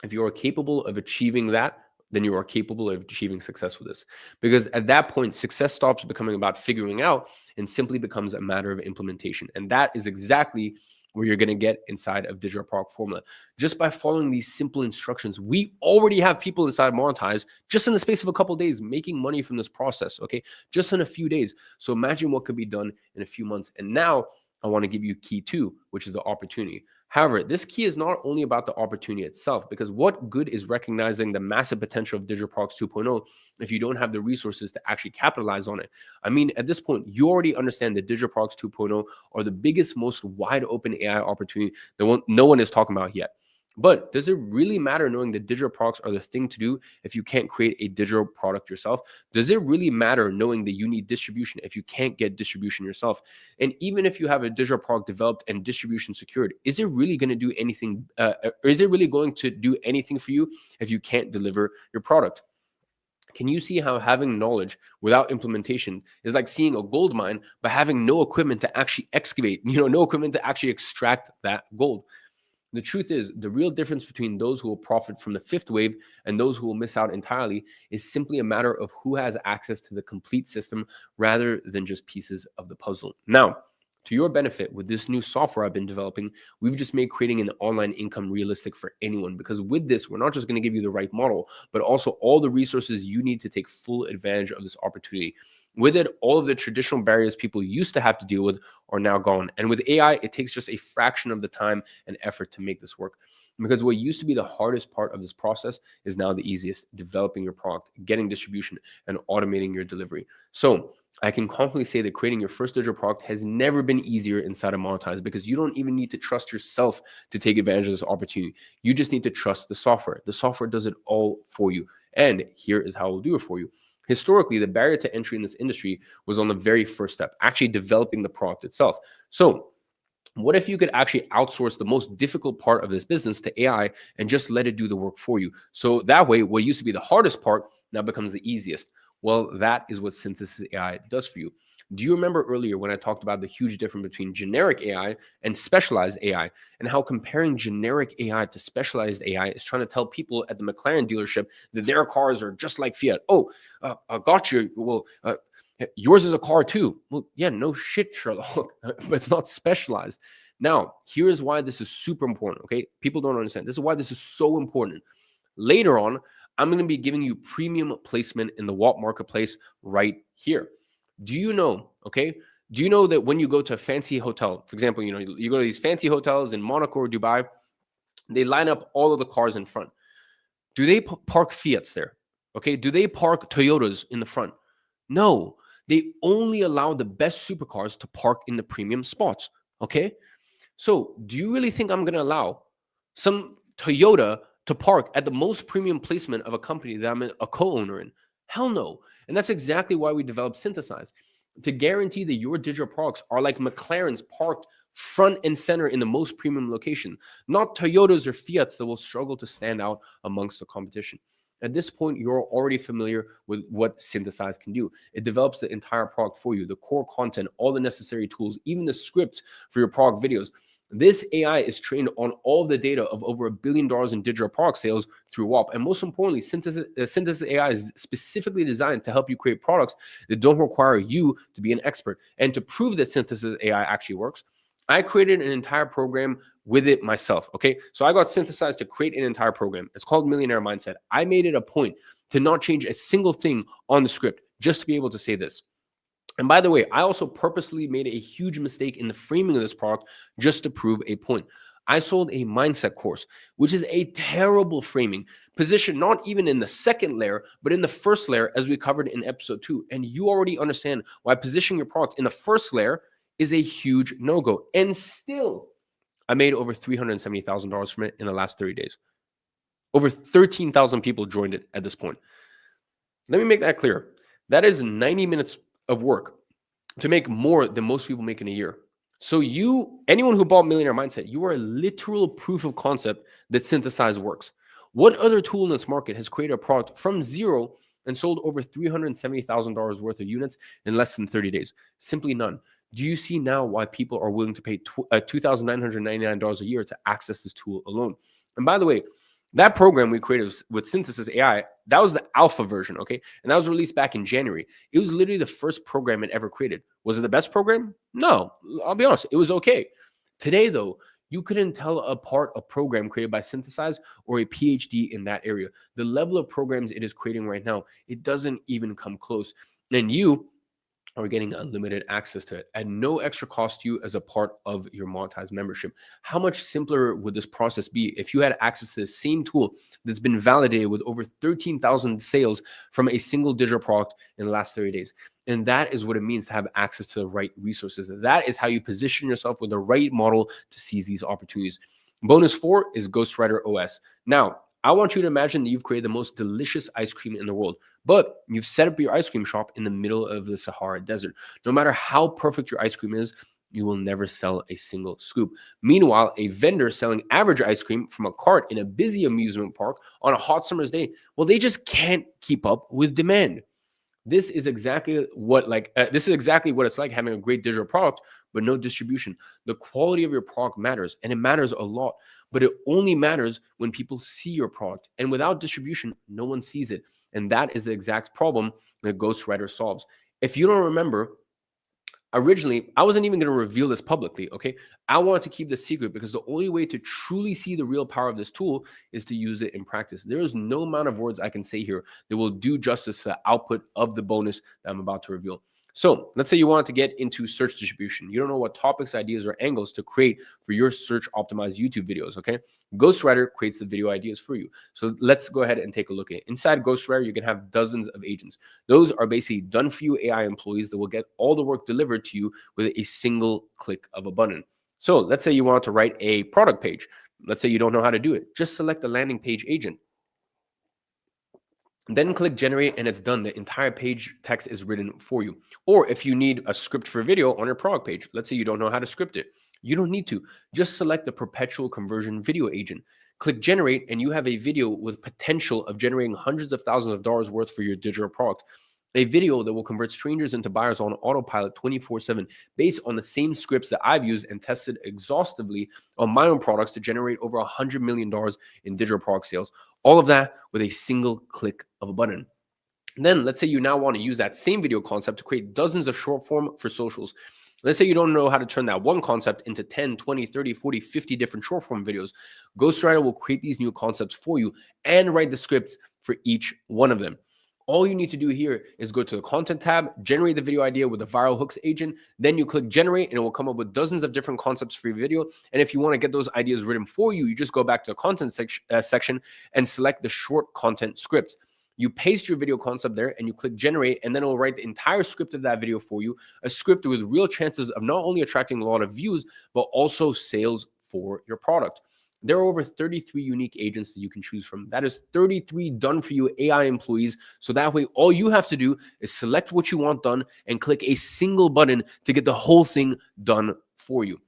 If you are capable of achieving that, then you are capable of achieving success with this. Because at that point, success stops becoming about figuring out and simply becomes a matter of implementation. And that is exactly where you're going to get inside of Digital Product Formula. Just by following these simple instructions, we already have people inside Monetize just in the space of a couple of days making money from this process, okay? Just in a few days. So imagine what could be done in a few months. And now I want to give you key two, which is the opportunity. However, this key is not only about the opportunity itself, because what good is recognizing the massive potential of Digital Products 2.0 if you don't have the resources to actually capitalize on it? I mean, at this point, you already understand that Digital Products 2.0 are the biggest, most wide open AI opportunity that no one is talking about yet. But does it really matter knowing that digital products are the thing to do if you can't create a digital product yourself? Does it really matter knowing that you need distribution if you can't get distribution yourself? And even if you have a digital product developed and distribution secured, is it really going to do anything? Or is it really going to do anything for you if you can't deliver your product? Can you see how having knowledge without implementation is like seeing a gold mine, but having no equipment to actually excavate, no equipment to actually extract that gold? The truth is, the real difference between those who will profit from the fifth wave and those who will miss out entirely is simply a matter of who has access to the complete system rather than just pieces of the puzzle. Now, to your benefit, with this new software I've been developing, we've just made creating an online income realistic for anyone, because with this, we're not just going to give you the right model, but also all the resources you need to take full advantage of this opportunity. With it, all of the traditional barriers people used to have to deal with are now gone. And with AI, it takes just a fraction of the time and effort to make this work. Because what used to be the hardest part of this process is now the easiest: developing your product, getting distribution, and automating your delivery. So I can confidently say that creating your first digital product has never been easier inside of Monetize, because you don't even need to trust yourself to take advantage of this opportunity. You just need to trust the software. The software does it all for you. And here is how it will do it for you. Historically, the barrier to entry in this industry was on the very first step, actually developing the product itself. So what if you could actually outsource the most difficult part of this business to AI and just let it do the work for you? So that way, what used to be the hardest part now becomes the easiest. Well, that is what synthesis AI does for you. Do you remember earlier when I talked about the huge difference between generic AI and specialized AI, and how comparing generic AI to specialized AI is trying to tell people at the McLaren dealership that their cars are just like Fiat? Oh, I got you. Well, yours is a car too. Well, yeah, no shit, Sherlock, but it's not specialized. Now, here's why this is super important, okay? People don't understand. This is why this is so important. Later on, I'm going to be giving you premium placement in the Walt marketplace right here. Do you know, okay? Do you know that when you go to a fancy hotel, for example, you go to these fancy hotels in Monaco or Dubai, they line up all of the cars in front. Do they park Fiats there? Okay. Do they park Toyotas in the front? No. They only allow the best supercars to park in the premium spots. Okay. So, do you really think I'm going to allow some Toyota to park at the most premium placement of a company that I'm a co-owner in? Hell no. And that's exactly why we developed Synthesize, to guarantee that your digital products are like McLaren's parked front and center in the most premium location, not Toyotas or Fiats that will struggle to stand out amongst the competition. At this point, you're already familiar with what Synthesize can do. It develops the entire product for you, the core content, all the necessary tools, even the scripts for your product videos. This AI is trained on all the data of over $1 billion in digital product sales through WAP. And most importantly, Synthesis AI is specifically designed to help you create products that don't require you to be an expert. And to prove that Synthesis AI actually works, I created an entire program with it myself. Okay. So I got synthesized to create an entire program. It's called Millionaire Mindset. I made it a point to not change a single thing on the script just to be able to say this. And by the way, I also purposely made a huge mistake in the framing of this product just to prove a point. I sold a mindset course, which is a terrible framing, positioned not even in the second layer, but in the first layer, as we covered in episode 2. And you already understand why positioning your product in the first layer is a huge no-go. And still, I made over $370,000 from it in the last 30 days. Over 13,000 people joined it at this point. Let me make that clear. That is 90 minutes of work to make more than most people make in a year. So anyone who bought Millionaire Mindset, you are a literal proof of concept that Synthesize works. What other tool in this market has created a product from zero and sold over $370,000 worth of units in less than 30 days? Simply none. Do you see now why people are willing to pay $2,999 a year to access this tool alone? And by the way, that program we created with Synthesis AI, that was the alpha version, okay? And that was released back in January. It was literally the first program it ever created. Was it the best program? No, I'll be honest, it was okay. Today, though, you couldn't tell apart a program created by Synthesize or a PhD in that area. The level of programs it is creating right now, it doesn't even come close. And you are getting unlimited access to it at no extra cost to you as a part of your monetized membership. How much simpler would this process be if you had access to the same tool that's been validated with over 13,000 sales from a single digital product in the last 30 days? And that is what it means to have access to the right resources. That is how you position yourself with the right model to seize these opportunities. Bonus 4 is Ghostwriter OS. Now, I want you to imagine that you've created the most delicious ice cream in the world, but you've set up your ice cream shop in the middle of the Sahara Desert. No matter how perfect your ice cream is, you will never sell a single scoop. Meanwhile, a vendor selling average ice cream from a cart in a busy amusement park on a hot summer's day, well, they just can't keep up with demand. This is exactly what it's like having a great digital product but no distribution. The quality of your product matters, and it matters a lot, but it only matters when people see your product. And without distribution, no one sees it. And that is the exact problem that Ghostwriter solves. If you don't remember, originally, I wasn't even going to reveal this publicly, okay? I wanted to keep this secret because the only way to truly see the real power of this tool is to use it in practice. There is no amount of words I can say here that will do justice to the output of the bonus that I'm about to reveal. So let's say you want to get into search distribution. You don't know what topics, ideas, or angles to create for your search optimized YouTube videos, okay? Ghostwriter creates the video ideas for you. So let's go ahead and take a look at it. Inside Ghostwriter, you can have dozens of agents. Those are basically done for you AI employees that will get all the work delivered to you with a single click of a button. So let's say you want to write a product page. Let's say you don't know how to do it. Just select the landing page agent. Then click generate and it's done. The entire page text is written for you. Or if you need a script for video on your product page, let's say you don't know how to script it. You don't need to. Just select the perpetual conversion video agent. Click generate and you have a video with potential of generating hundreds of thousands of dollars worth for your digital product. a video that will convert strangers into buyers on autopilot 24/7 based on the same scripts that I've used and tested exhaustively on my own products to generate over $100 million in digital product sales. All of that with a single click of a button. Then let's say you now want to use that same video concept to create dozens of short form for socials. Let's say you don't know how to turn that one concept into 10, 20, 30, 40, 50 different short form videos. Ghostwriter will create these new concepts for you and write the scripts for each one of them. All you need to do here is go to the content tab, generate the video idea with the viral hooks agent. Then you click generate and it will come up with dozens of different concepts for your video. And if you want to get those ideas written for you, you just go back to the content section and select the short content scripts. You paste your video concept there and you click generate, and then it'll write the entire script of that video for you, a script with real chances of not only attracting a lot of views, but also sales for your product. There are over 33 unique agents that you can choose from. That is 33 done for you AI employees. So that way, all you have to do is select what you want done and click a single button to get the whole thing done for you.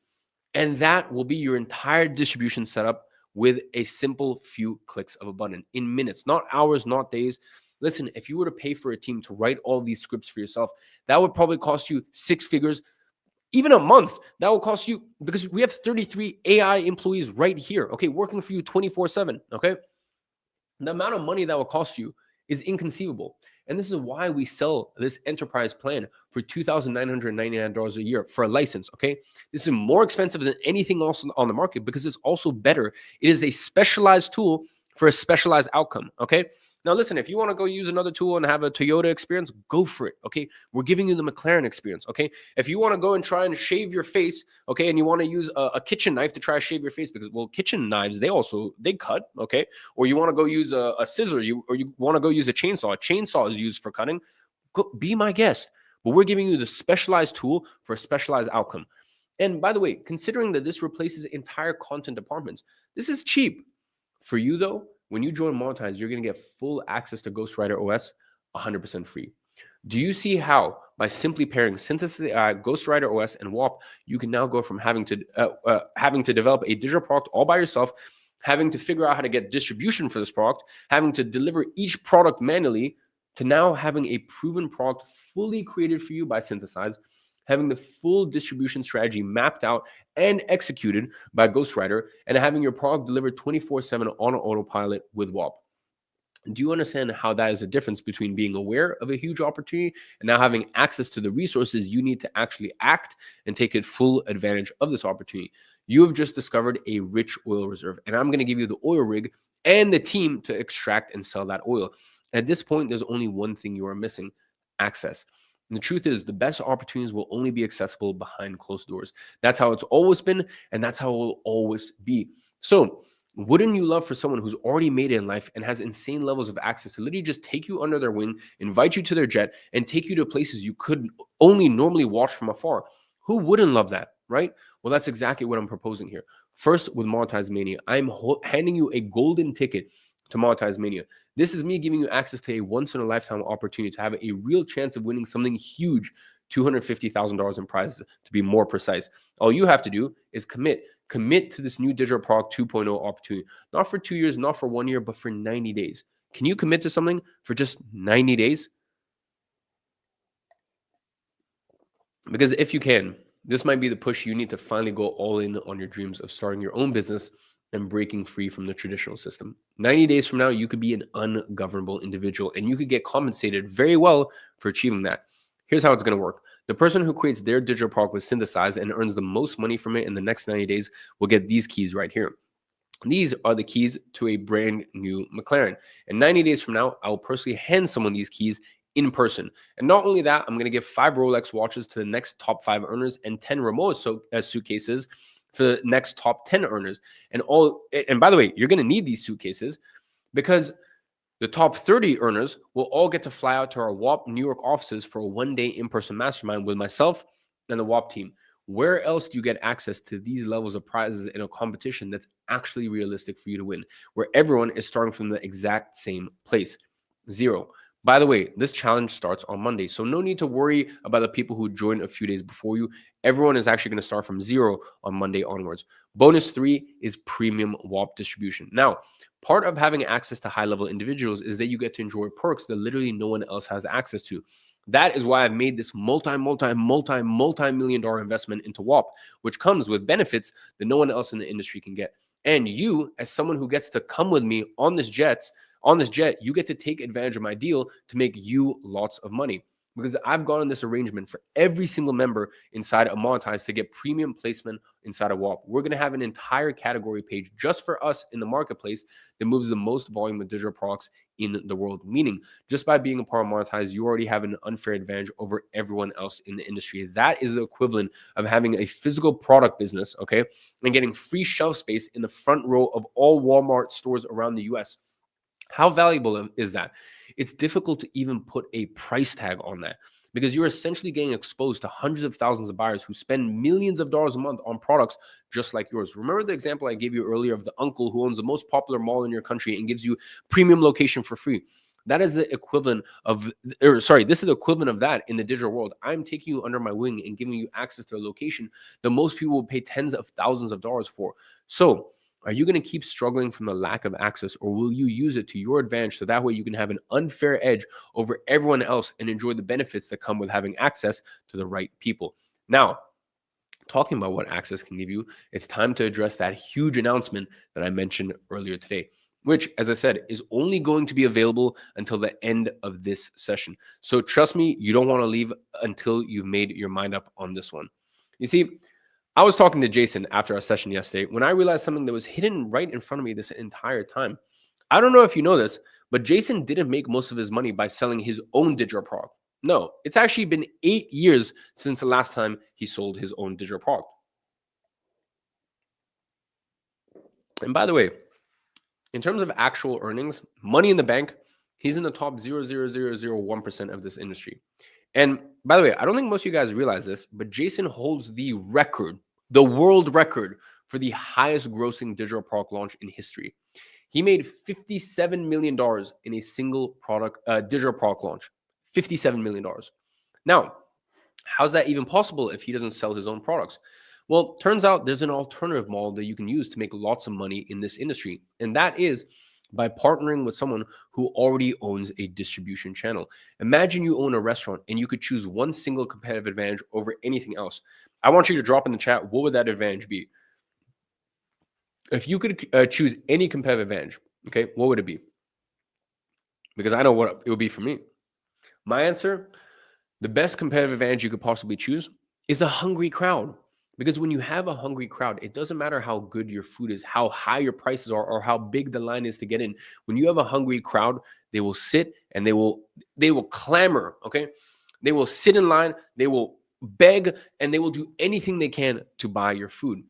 And that will be your entire distribution setup with a simple few clicks of a button in minutes, not hours, not days. Listen, if you were to pay for a team to write all these scripts for yourself, that would probably cost you 6 figures, even a month. That will cost you, because we have 33 AI employees right here, okay, working for you 24/7, okay? The amount of money that will cost you is inconceivable. And this is why we sell this enterprise plan for $2,999 a year for a license, okay? This is more expensive than anything else on the market because it's also better. It is a specialized tool for a specialized outcome, okay? Now, listen, if you want to go use another tool and have a Toyota experience, go for it, okay? We're giving you the McLaren experience, okay? If you want to go and try and shave your face, okay, and you want to use a kitchen knife to try to shave your face because, well, kitchen knives, they cut, okay? Or you want to go use a scissor, or you want to go use a chainsaw. A chainsaw is used for cutting. Go, be my guest. But we're giving you the specialized tool for a specialized outcome. And by the way, considering that this replaces entire content departments, this is cheap. For you, though, when you join Monetize, you're going to get full access to Ghostwriter OS 100% free. Do you see how by simply pairing Synthesis AI, Ghostwriter OS, and WAP, you can now go from having to develop a digital product all by yourself, having to figure out how to get distribution for this product, having to deliver each product manually, to now having a proven product fully created for you by Synthesize, having the full distribution strategy mapped out and executed by Ghostwriter, and having your product delivered 24/7 on autopilot with WAP. Do you understand how that is a difference between being aware of a huge opportunity and now having access to the resources you need to actually act and take it full advantage of this opportunity? You have just discovered a rich oil reserve, and I'm going to give you the oil rig and the team to extract and sell that oil. At this point, there's only one thing you are missing: access. And the truth is, the best opportunities will only be accessible behind closed doors. That's how it's always been, and that's how it will always be. So, wouldn't you love for someone who's already made it in life and has insane levels of access to literally just take you under their wing, invite you to their jet, and take you to places you could only normally watch from afar? Who wouldn't love that, right? Well, that's exactly what I'm proposing here. First, with Monetize Mania, I'm handing you a golden ticket to Monetize Mania. This is me giving you access to a once-in-a-lifetime opportunity to have a real chance of winning something huge, $250,000 in prizes, to be more precise. All you have to do is commit to this new digital product 2.0 opportunity, not for 2 years, not for 1 year, but for 90 days. Can you commit to something for just 90 days? Because if you can, this might be the push you need to finally go all in on your dreams of starting your own business and breaking free from the traditional system. 90 days from now, you could be an ungovernable individual, and you could get compensated very well for achieving that. Here's how it's going to work. The person who creates their digital product with Synthesize and earns the most money from it in the next 90 days will get these keys right here. These are the keys to a brand new McLaren. And 90 days from now, I will personally hand someone these keys in person. And not only that, I'm going to give 5 Rolex watches to the next top 5 earners and 10 Rimowa suitcases for the next top 10 earners. And by the way, you're going to need these suitcases because the top 30 earners will all get to fly out to our WAP New York offices for a 1-day in-person mastermind with myself and the WAP team. Where else do you get access to these levels of prizes in a competition that's actually realistic for you to win, where everyone is starting from the exact same place, zero? By the way, this challenge starts on Monday, so no need to worry about the people who joined a few days before you. Everyone is actually going to start from zero on Monday onwards. Bonus 3 is premium WAP distribution. Now, part of having access to high-level individuals is that you get to enjoy perks that literally no one else has access to. That is why I've made this multi-million dollar investment into WAP, which comes with benefits that no one else in the industry can get. And you, as someone who gets to come with me on this jet, you get to take advantage of my deal to make you lots of money. Because I've gone on this arrangement for every single member inside of Monetize to get premium placement inside of WAP. We're going to have an entire category page just for us in the marketplace that moves the most volume of digital products in the world. Meaning, just by being a part of Monetize, you already have an unfair advantage over everyone else in the industry. That is the equivalent of having a physical product business, okay, and getting free shelf space in the front row of all Walmart stores around the US. How valuable is that? It's difficult to even put a price tag on that because you're essentially getting exposed to hundreds of thousands of buyers who spend millions of dollars a month on products just like yours. Remember the example I gave you earlier of the uncle who owns the most popular mall in your country and gives you premium location for free? That is the equivalent of, this is the equivalent of that in the digital world. I'm taking you under my wing and giving you access to a location that most people will pay tens of thousands of dollars for. So, are you going to keep struggling from the lack of access, or will you use it to your advantage so that way you can have an unfair edge over everyone else and enjoy the benefits that come with having access to the right people? Now, talking about what access can give you, it's time to address that huge announcement that I mentioned earlier today, which, as I said, is only going to be available until the end of this session. So trust me, you don't want to leave until you've made your mind up on this one. You see, I was talking to Jason after our session yesterday when I realized something that was hidden right in front of me this entire time. I don't know if you know this, but Jason didn't make most of his money by selling his own digital product. No, it's actually been 8 years since the last time he sold his own digital product. And by the way, in terms of actual earnings, money in the bank, he's in the top 0.0001% of this industry. And by the way, I don't think most of you guys realize this, but Jason holds the record, the world record for the highest grossing digital product launch in history. He made $57 million in a single product, digital product launch. $57 million. Now, how's that even possible if he doesn't sell his own products? Well, turns out there's an alternative model that you can use to make lots of money in this industry. And that is by partnering with someone who already owns a distribution channel. Imagine you own a restaurant and you could choose one single competitive advantage over anything else. I want you to drop in the chat, what would that advantage be? If you could choose any competitive advantage, okay, what would it be? Because I know what it would be for me. My answer, the best competitive advantage you could possibly choose is a hungry crowd. Because when you have a hungry crowd, it doesn't matter how good your food is, how high your prices are, or how big the line is to get in. When you have a hungry crowd, they will sit and they will clamor, okay? They will sit in line, they will beg, and they will do anything they can to buy your food.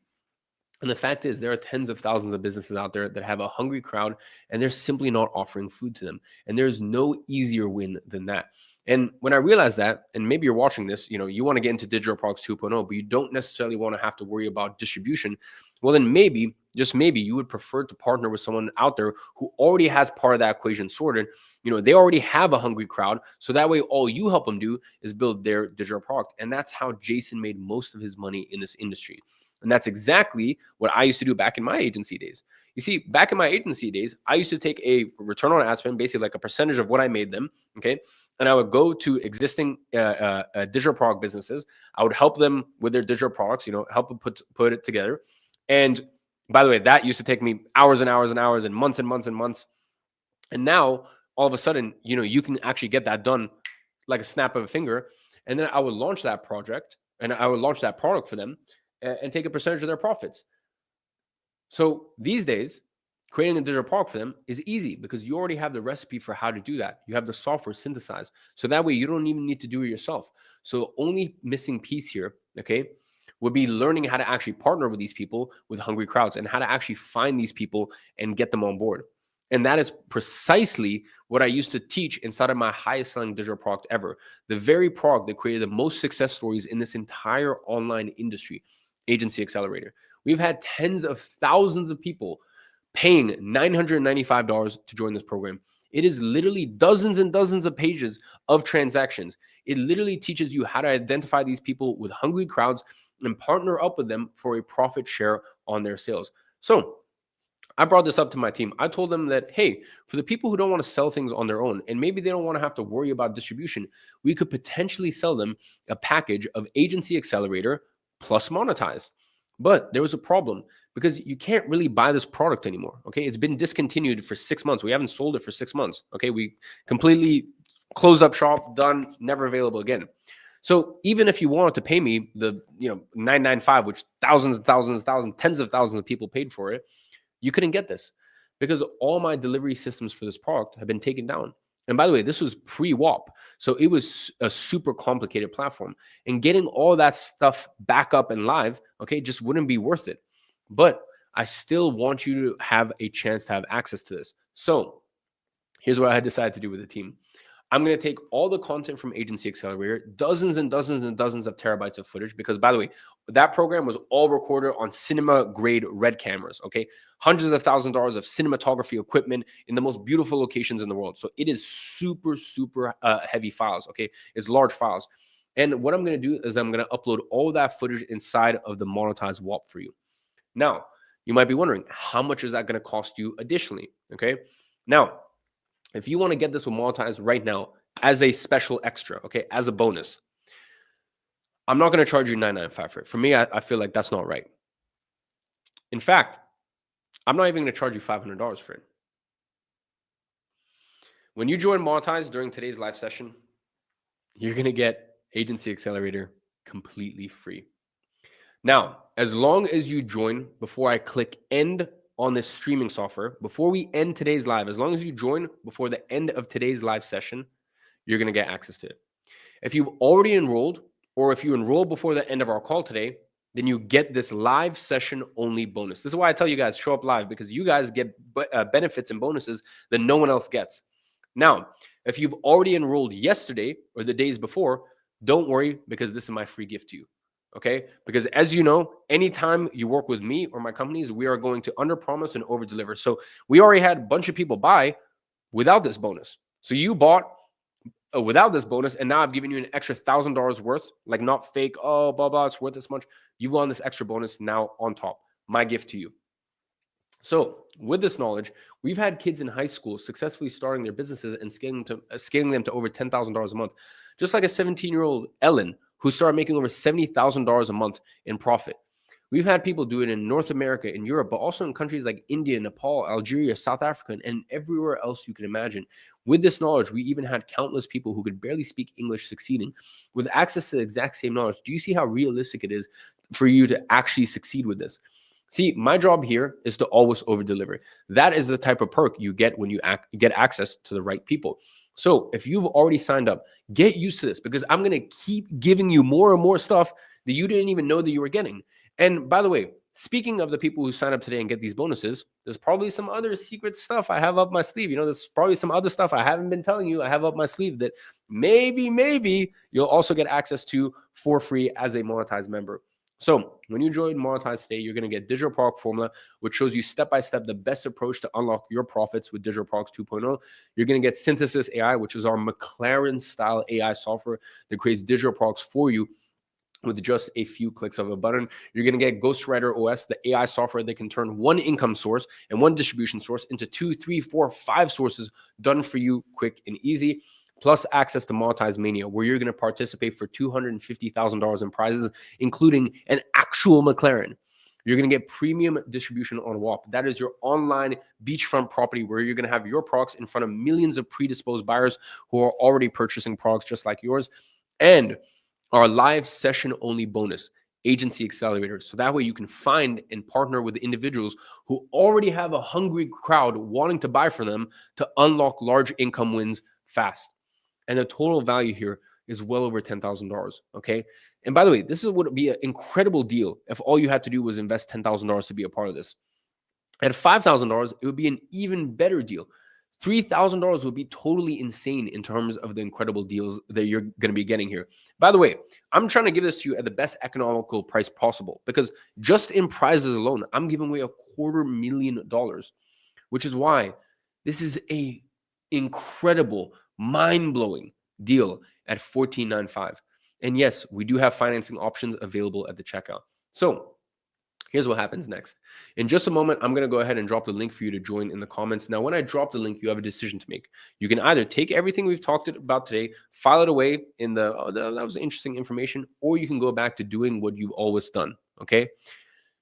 And the fact is, there are tens of thousands of businesses out there that have a hungry crowd, and they're simply not offering food to them. And there's no easier win than that. And when I realized that, and maybe you're watching this, you want to get into digital products 2.0, but you don't necessarily want to have to worry about distribution. Well, then maybe, just maybe, you would prefer to partner with someone out there who already has part of that equation sorted. They already have a hungry crowd. So that way, all you help them do is build their digital product. And that's how Jason made most of his money in this industry. And that's exactly what I used to do back in my agency days. You see, back in my agency days, I used to take a return on ad spend, basically like a percentage of what I made them, okay? And I would go to existing digital product businesses. I would help them with their digital products, help them put it together. And by the way, that used to take me hours and hours and hours and months and months and months. And now, all of a sudden, you can actually get that done like a snap of a finger. And then I would launch that project and I would launch that product for them and take a percentage of their profits. So these days, creating a digital product for them is easy because you already have the recipe for how to do that. You have the software synthesized. So that way you don't even need to do it yourself. So the only missing piece here, okay, would be learning how to actually partner with these people with hungry crowds and how to actually find these people and get them on board. And that is precisely what I used to teach inside of my highest selling digital product ever. The very product that created the most success stories in this entire online industry, Agency Accelerator. We've had tens of thousands of people paying $995 to join this program. It is literally dozens and dozens of pages of transactions. It literally teaches you how to identify these people with hungry crowds and partner up with them for a profit share on their sales. So I brought this up to my team. I told them that, hey, for the people who don't want to sell things on their own, and maybe they don't want to have to worry about distribution, we could potentially sell them a package of Agency Accelerator plus Monetize. But there was a problem because you can't really buy this product anymore. Okay. It's been discontinued for 6 months. We haven't sold it for 6 months. Okay. We completely closed up shop, done, never available again. So even if you wanted to pay me the, 995, which thousands and thousands and thousands, tens of thousands of people paid for it, you couldn't get this because all my delivery systems for this product have been taken down. And by the way, this was pre-WAP. So it was a super complicated platform. And getting all that stuff back up and live, okay, just wouldn't be worth it. But I still want you to have a chance to have access to this. So here's what I had decided to do with the team. I'm going to take all the content from Agency Accelerator, dozens and dozens and dozens of terabytes of footage, because by the way, that program was all recorded on cinema grade red cameras, okay? Hundreds of thousands of dollars of cinematography equipment in the most beautiful locations in the world. So it is super, super heavy files, okay? It's large files. And what I'm going to do is I'm going to upload all that footage inside of the monetized WAP for you. Now, you might be wondering, how much is that going to cost you additionally, okay? Now, if you want to get this with Monetize right now as a special extra, okay, as a bonus, I'm not going to charge you $995 for it. For me, I feel like that's not right. In fact, I'm not even going to charge you $500 for it. When you join Monetize during today's live session, you're going to get Agency Accelerator completely free. Now, as long as you join before I click end on this streaming software, before we end today's live, as long as you join before the end of today's live session, you're going to get access to it. If you've already enrolled, or if you enroll before the end of our call today, then you get this live session only bonus. This is why I tell you guys, show up live, because you guys get benefits and bonuses that no one else gets. Now, if you've already enrolled yesterday or the days before, don't worry, because this is my free gift to you. Okay? Because as you know, anytime you work with me or my companies, we are going to underpromise and overdeliver. So we already had a bunch of people buy without this bonus. So you bought without this bonus, and now I've given you an extra $1,000 worth, like not fake, oh, blah, blah, it's worth this much. You want this extra bonus now on top. My gift to you. So with this knowledge, we've had kids in high school successfully starting their businesses and scaling them to over $10,000 a month. Just like a 17-year-old Ellen, who started making over $70,000 a month in profit. We've had people do it in North America, in Europe, but also in countries like India, Nepal, Algeria, South Africa, and everywhere else you can imagine. With this knowledge, we even had countless people who could barely speak English succeeding with access to the exact same knowledge. Do you see how realistic it is for you to actually succeed with this? See, my job here is to always over-deliver. That is the type of perk you get when you get access to the right people. So if you've already signed up, get used to this, because I'm going to keep giving you more and more stuff that you didn't even know that you were getting. And by the way, speaking of the people who sign up today and get these bonuses, there's probably some other secret stuff I have up my sleeve. There's probably some other stuff I haven't been telling you I have up my sleeve that maybe you'll also get access to for free as a monetized member. So when you join Monetize today, you're going to get Digital Product Formula, which shows you step-by-step the best approach to unlock your profits with Digital Products 2.0. You're going to get Synthesis AI, which is our McLaren-style AI software that creates digital products for you with just a few clicks of a button. You're going to get Ghostwriter OS, the AI software that can turn one income source and one distribution source into 2, 3, 4, 5 sources done for you quick and easy. Plus access to Monetize Mania, where you're going to participate for $250,000 in prizes, including an actual McLaren. You're going to get premium distribution on WAP. That is your online beachfront property where you're going to have your products in front of millions of predisposed buyers who are already purchasing products just like yours. And our live session only bonus, Agency Accelerator. So that way you can find and partner with individuals who already have a hungry crowd wanting to buy for them to unlock large income wins fast. And the total value here is well over $10,000, okay? And by the way, this would be an incredible deal if all you had to do was invest $10,000 to be a part of this. At $5,000, it would be an even better deal. $3,000 would be totally insane in terms of the incredible deals that you're going to be getting here. By the way, I'm trying to give this to you at the best economical price possible, because just in prizes alone, I'm giving away $250,000, which is why this is a incredible, mind-blowing deal at $14.95. And yes, we do have financing options available at the checkout. So here's what happens next. In just a moment, I'm going to go ahead and drop the link for you to join in the comments. Now, when I drop the link, you have a decision to make. You can either take everything we've talked about today, file it away in the, oh, that was interesting information, or you can go back to doing what you've always done. Okay.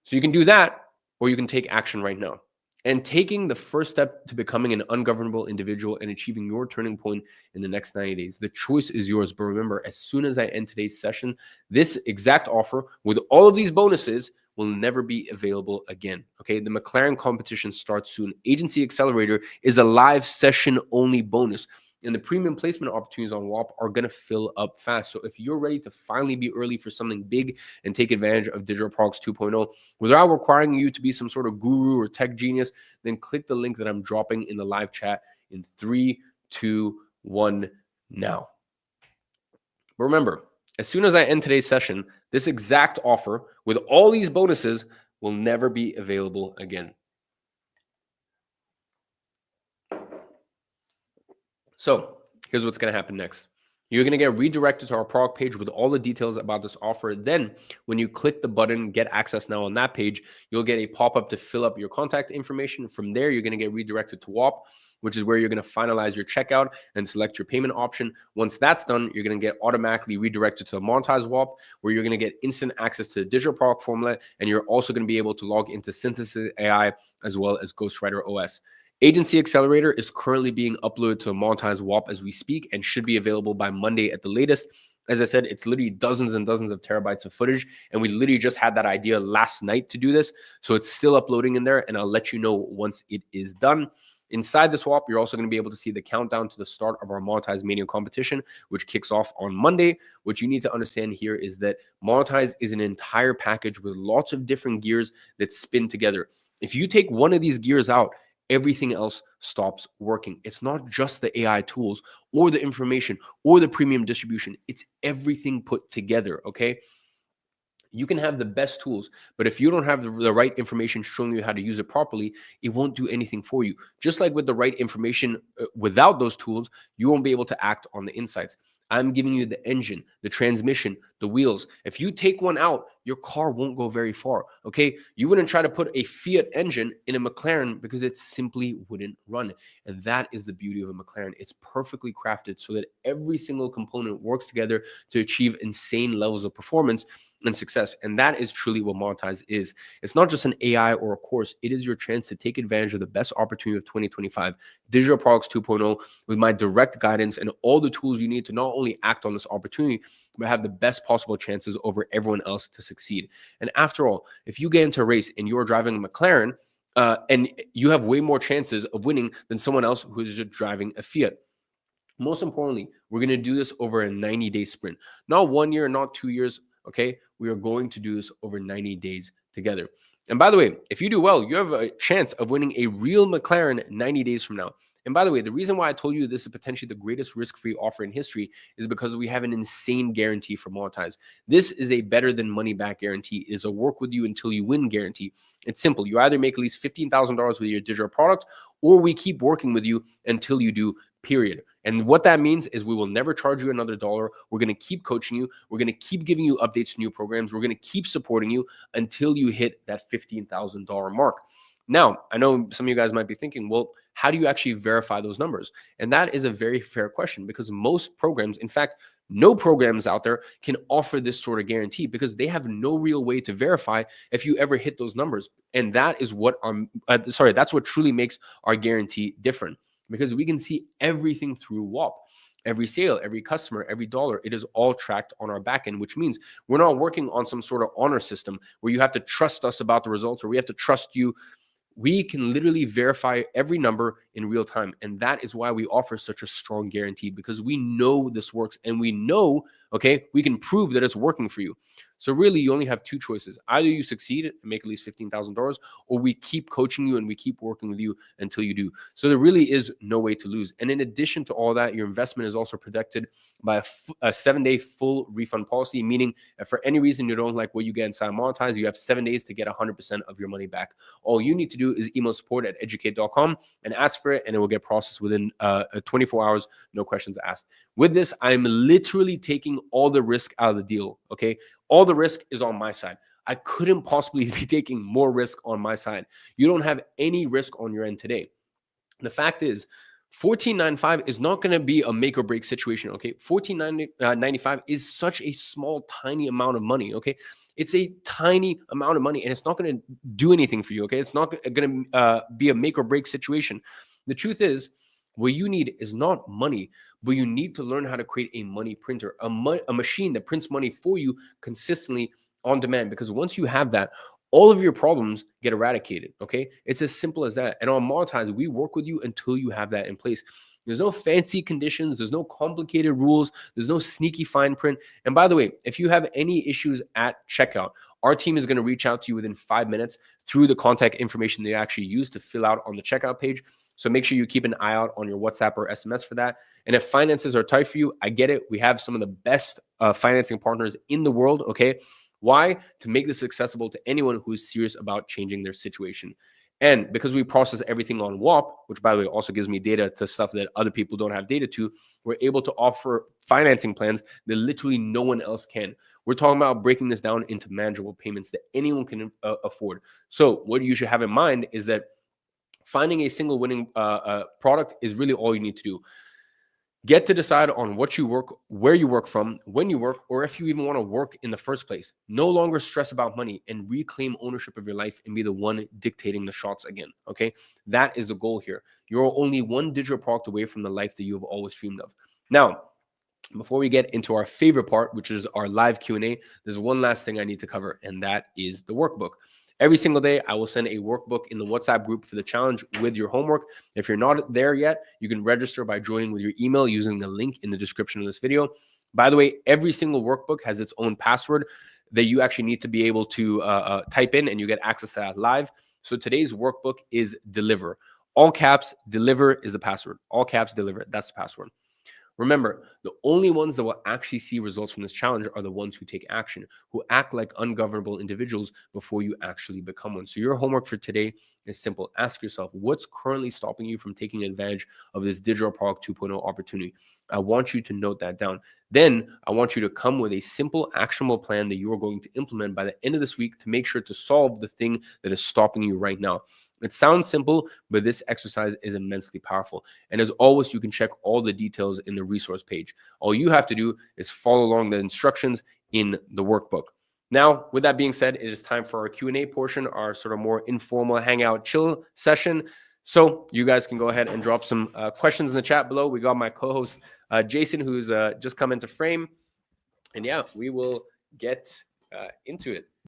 So you can do that, or you can take action right now. And taking the first step to becoming an ungovernable individual and achieving your turning point in the next 90 days. The choice is yours. But remember, as soon as I end today's session, this exact offer with all of these bonuses will never be available again. Okay, the McLaren competition starts soon. Agency Accelerator is a live session only bonus. And the premium placement opportunities on WAP are going to fill up fast. So if you're ready to finally be early for something big and take advantage of Digital Products 2.0 without requiring you to be some sort of guru or tech genius, then click the link that I'm dropping in the live chat in 3, 2, 1 now. But remember, as soon as I end today's session, this exact offer with all these bonuses will never be available again. So here's what's going to happen next. You're going to get redirected to our product page with all the details about this offer. Then when you click the button, get access now on that page, you'll get a pop-up to fill up your contact information. From there, you're going to get redirected to WAP, which is where you're going to finalize your checkout and select your payment option. Once that's done, you're going to get automatically redirected to a monetized WAP, where you're going to get instant access to the digital product formula. And you're also going to be able to log into Synthesis AI as well as Ghostwriter OS. Agency Accelerator is currently being uploaded to a monetized WAP as we speak and should be available by Monday at the latest. As I said, it's literally dozens and dozens of terabytes of footage, and we literally just had that idea last night to do this. So it's still uploading in there, and I'll let you know once it is done. Inside this WAP, you're also going to be able to see the countdown to the start of our Monetize Mania competition, which kicks off on Monday. What you need to understand here is that Monetize is an entire package with lots of different gears that spin together. If you take one of these gears out, everything else stops working. It's not just the AI tools or the information or the premium distribution. It's everything put together, okay? You can have the best tools, but if you don't have the right information showing you how to use it properly, it won't do anything for you. Just like with the right information, without those tools, you won't be able to act on the insights. I'm giving you the engine, the transmission, the wheels. If you take one out, your car won't go very far, okay? You wouldn't try to put a Fiat engine in a McLaren because it simply wouldn't run. And that is the beauty of a McLaren. It's perfectly crafted so that every single component works together to achieve insane levels of performance and success. And that is truly what Monetize is. It's not just an AI or a course. It is your chance to take advantage of the best opportunity of 2025, Digital Products 2.0, with my direct guidance and all the tools you need to not only act on this opportunity, but have the best possible chances over everyone else to succeed. And after all, if you get into a race and you're driving a McLaren, and you have way more chances of winning than someone else who is just driving a Fiat. Most importantly, we're going to do this over a 90-day sprint, not 1 year, not 2 years. Okay, we are going to do this over 90 days together. And by the way, if you do well, you have a chance of winning a real McLaren 90 days from now. And by the way, the reason why I told you this is potentially the greatest risk-free offer in history is because we have an insane guarantee for Monetize. This is a better than money back guarantee. It is a work with you until you win guarantee. It's simple. You either make at least $15,000 with your digital product, or we keep working with you until you do, period. And what that means is we will never charge you another dollar. We're going to keep coaching you. We're going to keep giving you updates to new programs. We're going to keep supporting you until you hit that $15,000 mark. Now, I know some of you guys might be thinking, well, how do you actually verify those numbers? And that is a very fair question, because most programs, in fact, no programs out there can offer this sort of guarantee because they have no real way to verify if you ever hit those numbers. And that is what that's what truly makes our guarantee different, because we can see everything through WAP. Every sale, every customer, every dollar, it is all tracked on our backend, which means we're not working on some sort of honor system where you have to trust us about the results or we have to trust you. We can literally verify every number in real time. And that is why we offer such a strong guarantee, because we know this works and we know, okay, we can prove that it's working for you. So really, you only have two choices. Either you succeed and make at least $15,000, or we keep coaching you and we keep working with you until you do. So there really is no way to lose. And in addition to all that, your investment is also protected by a 7-day full refund policy, meaning if for any reason you don't like what you get inside Monetize, you have 7 days to get 100% of your money back. All you need to do is email support@educate.com and ask for it, and it will get processed within 24 hours, no questions asked. With this, I'm literally taking all the risk out of the deal, okay? All the risk is on my side. I couldn't possibly be taking more risk on my side. You don't have any risk on your end today. The fact is, 14.95 is not going to be a make or break situation, okay? 14.95 is such a small, tiny amount of money, okay? It's a tiny amount of money, and it's not going to do anything for you, okay? It's not going to be a make or break situation. The truth is, what you need is not money, but you need to learn how to create a money printer, a machine that prints money for you consistently on demand. Because once you have that, all of your problems get eradicated, okay? It's as simple as that. And on Monetize, we work with you until you have that in place. There's no fancy conditions. There's no complicated rules. There's no sneaky fine print. And by the way, if you have any issues at checkout, our team is going to reach out to you within 5 minutes through the contact information they actually use to fill out on the checkout page. So make sure you keep an eye out on your WhatsApp or SMS for that. And if finances are tight for you, I get it. We have some of the best financing partners in the world, okay? Why? To make this accessible to anyone who is serious about changing their situation. And because we process everything on WAP, which by the way also gives me data to stuff that other people don't have data to, we're able to offer financing plans that literally no one else can. We're talking about breaking this down into manageable payments that anyone can afford. So what you should have in mind is that finding a single winning product is really all you need to do. Get to decide on what you work, where you work from, when you work, or if you even want to work in the first place. No longer stress about money and reclaim ownership of your life and be the one dictating the shots again, okay? That is the goal here. You're only one digital product away from the life that you have always dreamed of. Now, before we get into our favorite part, which is our live Q&A, there's one last thing I need to cover, and that is the workbook. Every single day, I will send a workbook in the WhatsApp group for the challenge with your homework. If you're not there yet, you can register by joining with your email using the link in the description of this video. By the way, every single workbook has its own password that you actually need to be able to type in, and you get access to that live. So today's workbook is deliver. All caps, deliver is the password. All caps, deliver. That's the password. Remember, the only ones that will actually see results from this challenge are the ones who take action, who act like ungovernable individuals before you actually become one. So your homework for today is simple. Ask yourself, what's currently stopping you from taking advantage of this digital product 2.0 opportunity? I want you to note that down. Then I want you to come with a simple, actionable plan that you are going to implement by the end of this week to make sure to solve the thing that is stopping you right now. It sounds simple, but this exercise is immensely powerful. And as always, you can check all the details in the resource page. All you have to do is follow along the instructions in the workbook. Now, with that being said, it is time for our Q&A portion, our sort of more informal hangout chill session. So you guys can go ahead and drop some questions in the chat below. We got my co-host, Jason, who's just come into frame. And yeah, we will get into it.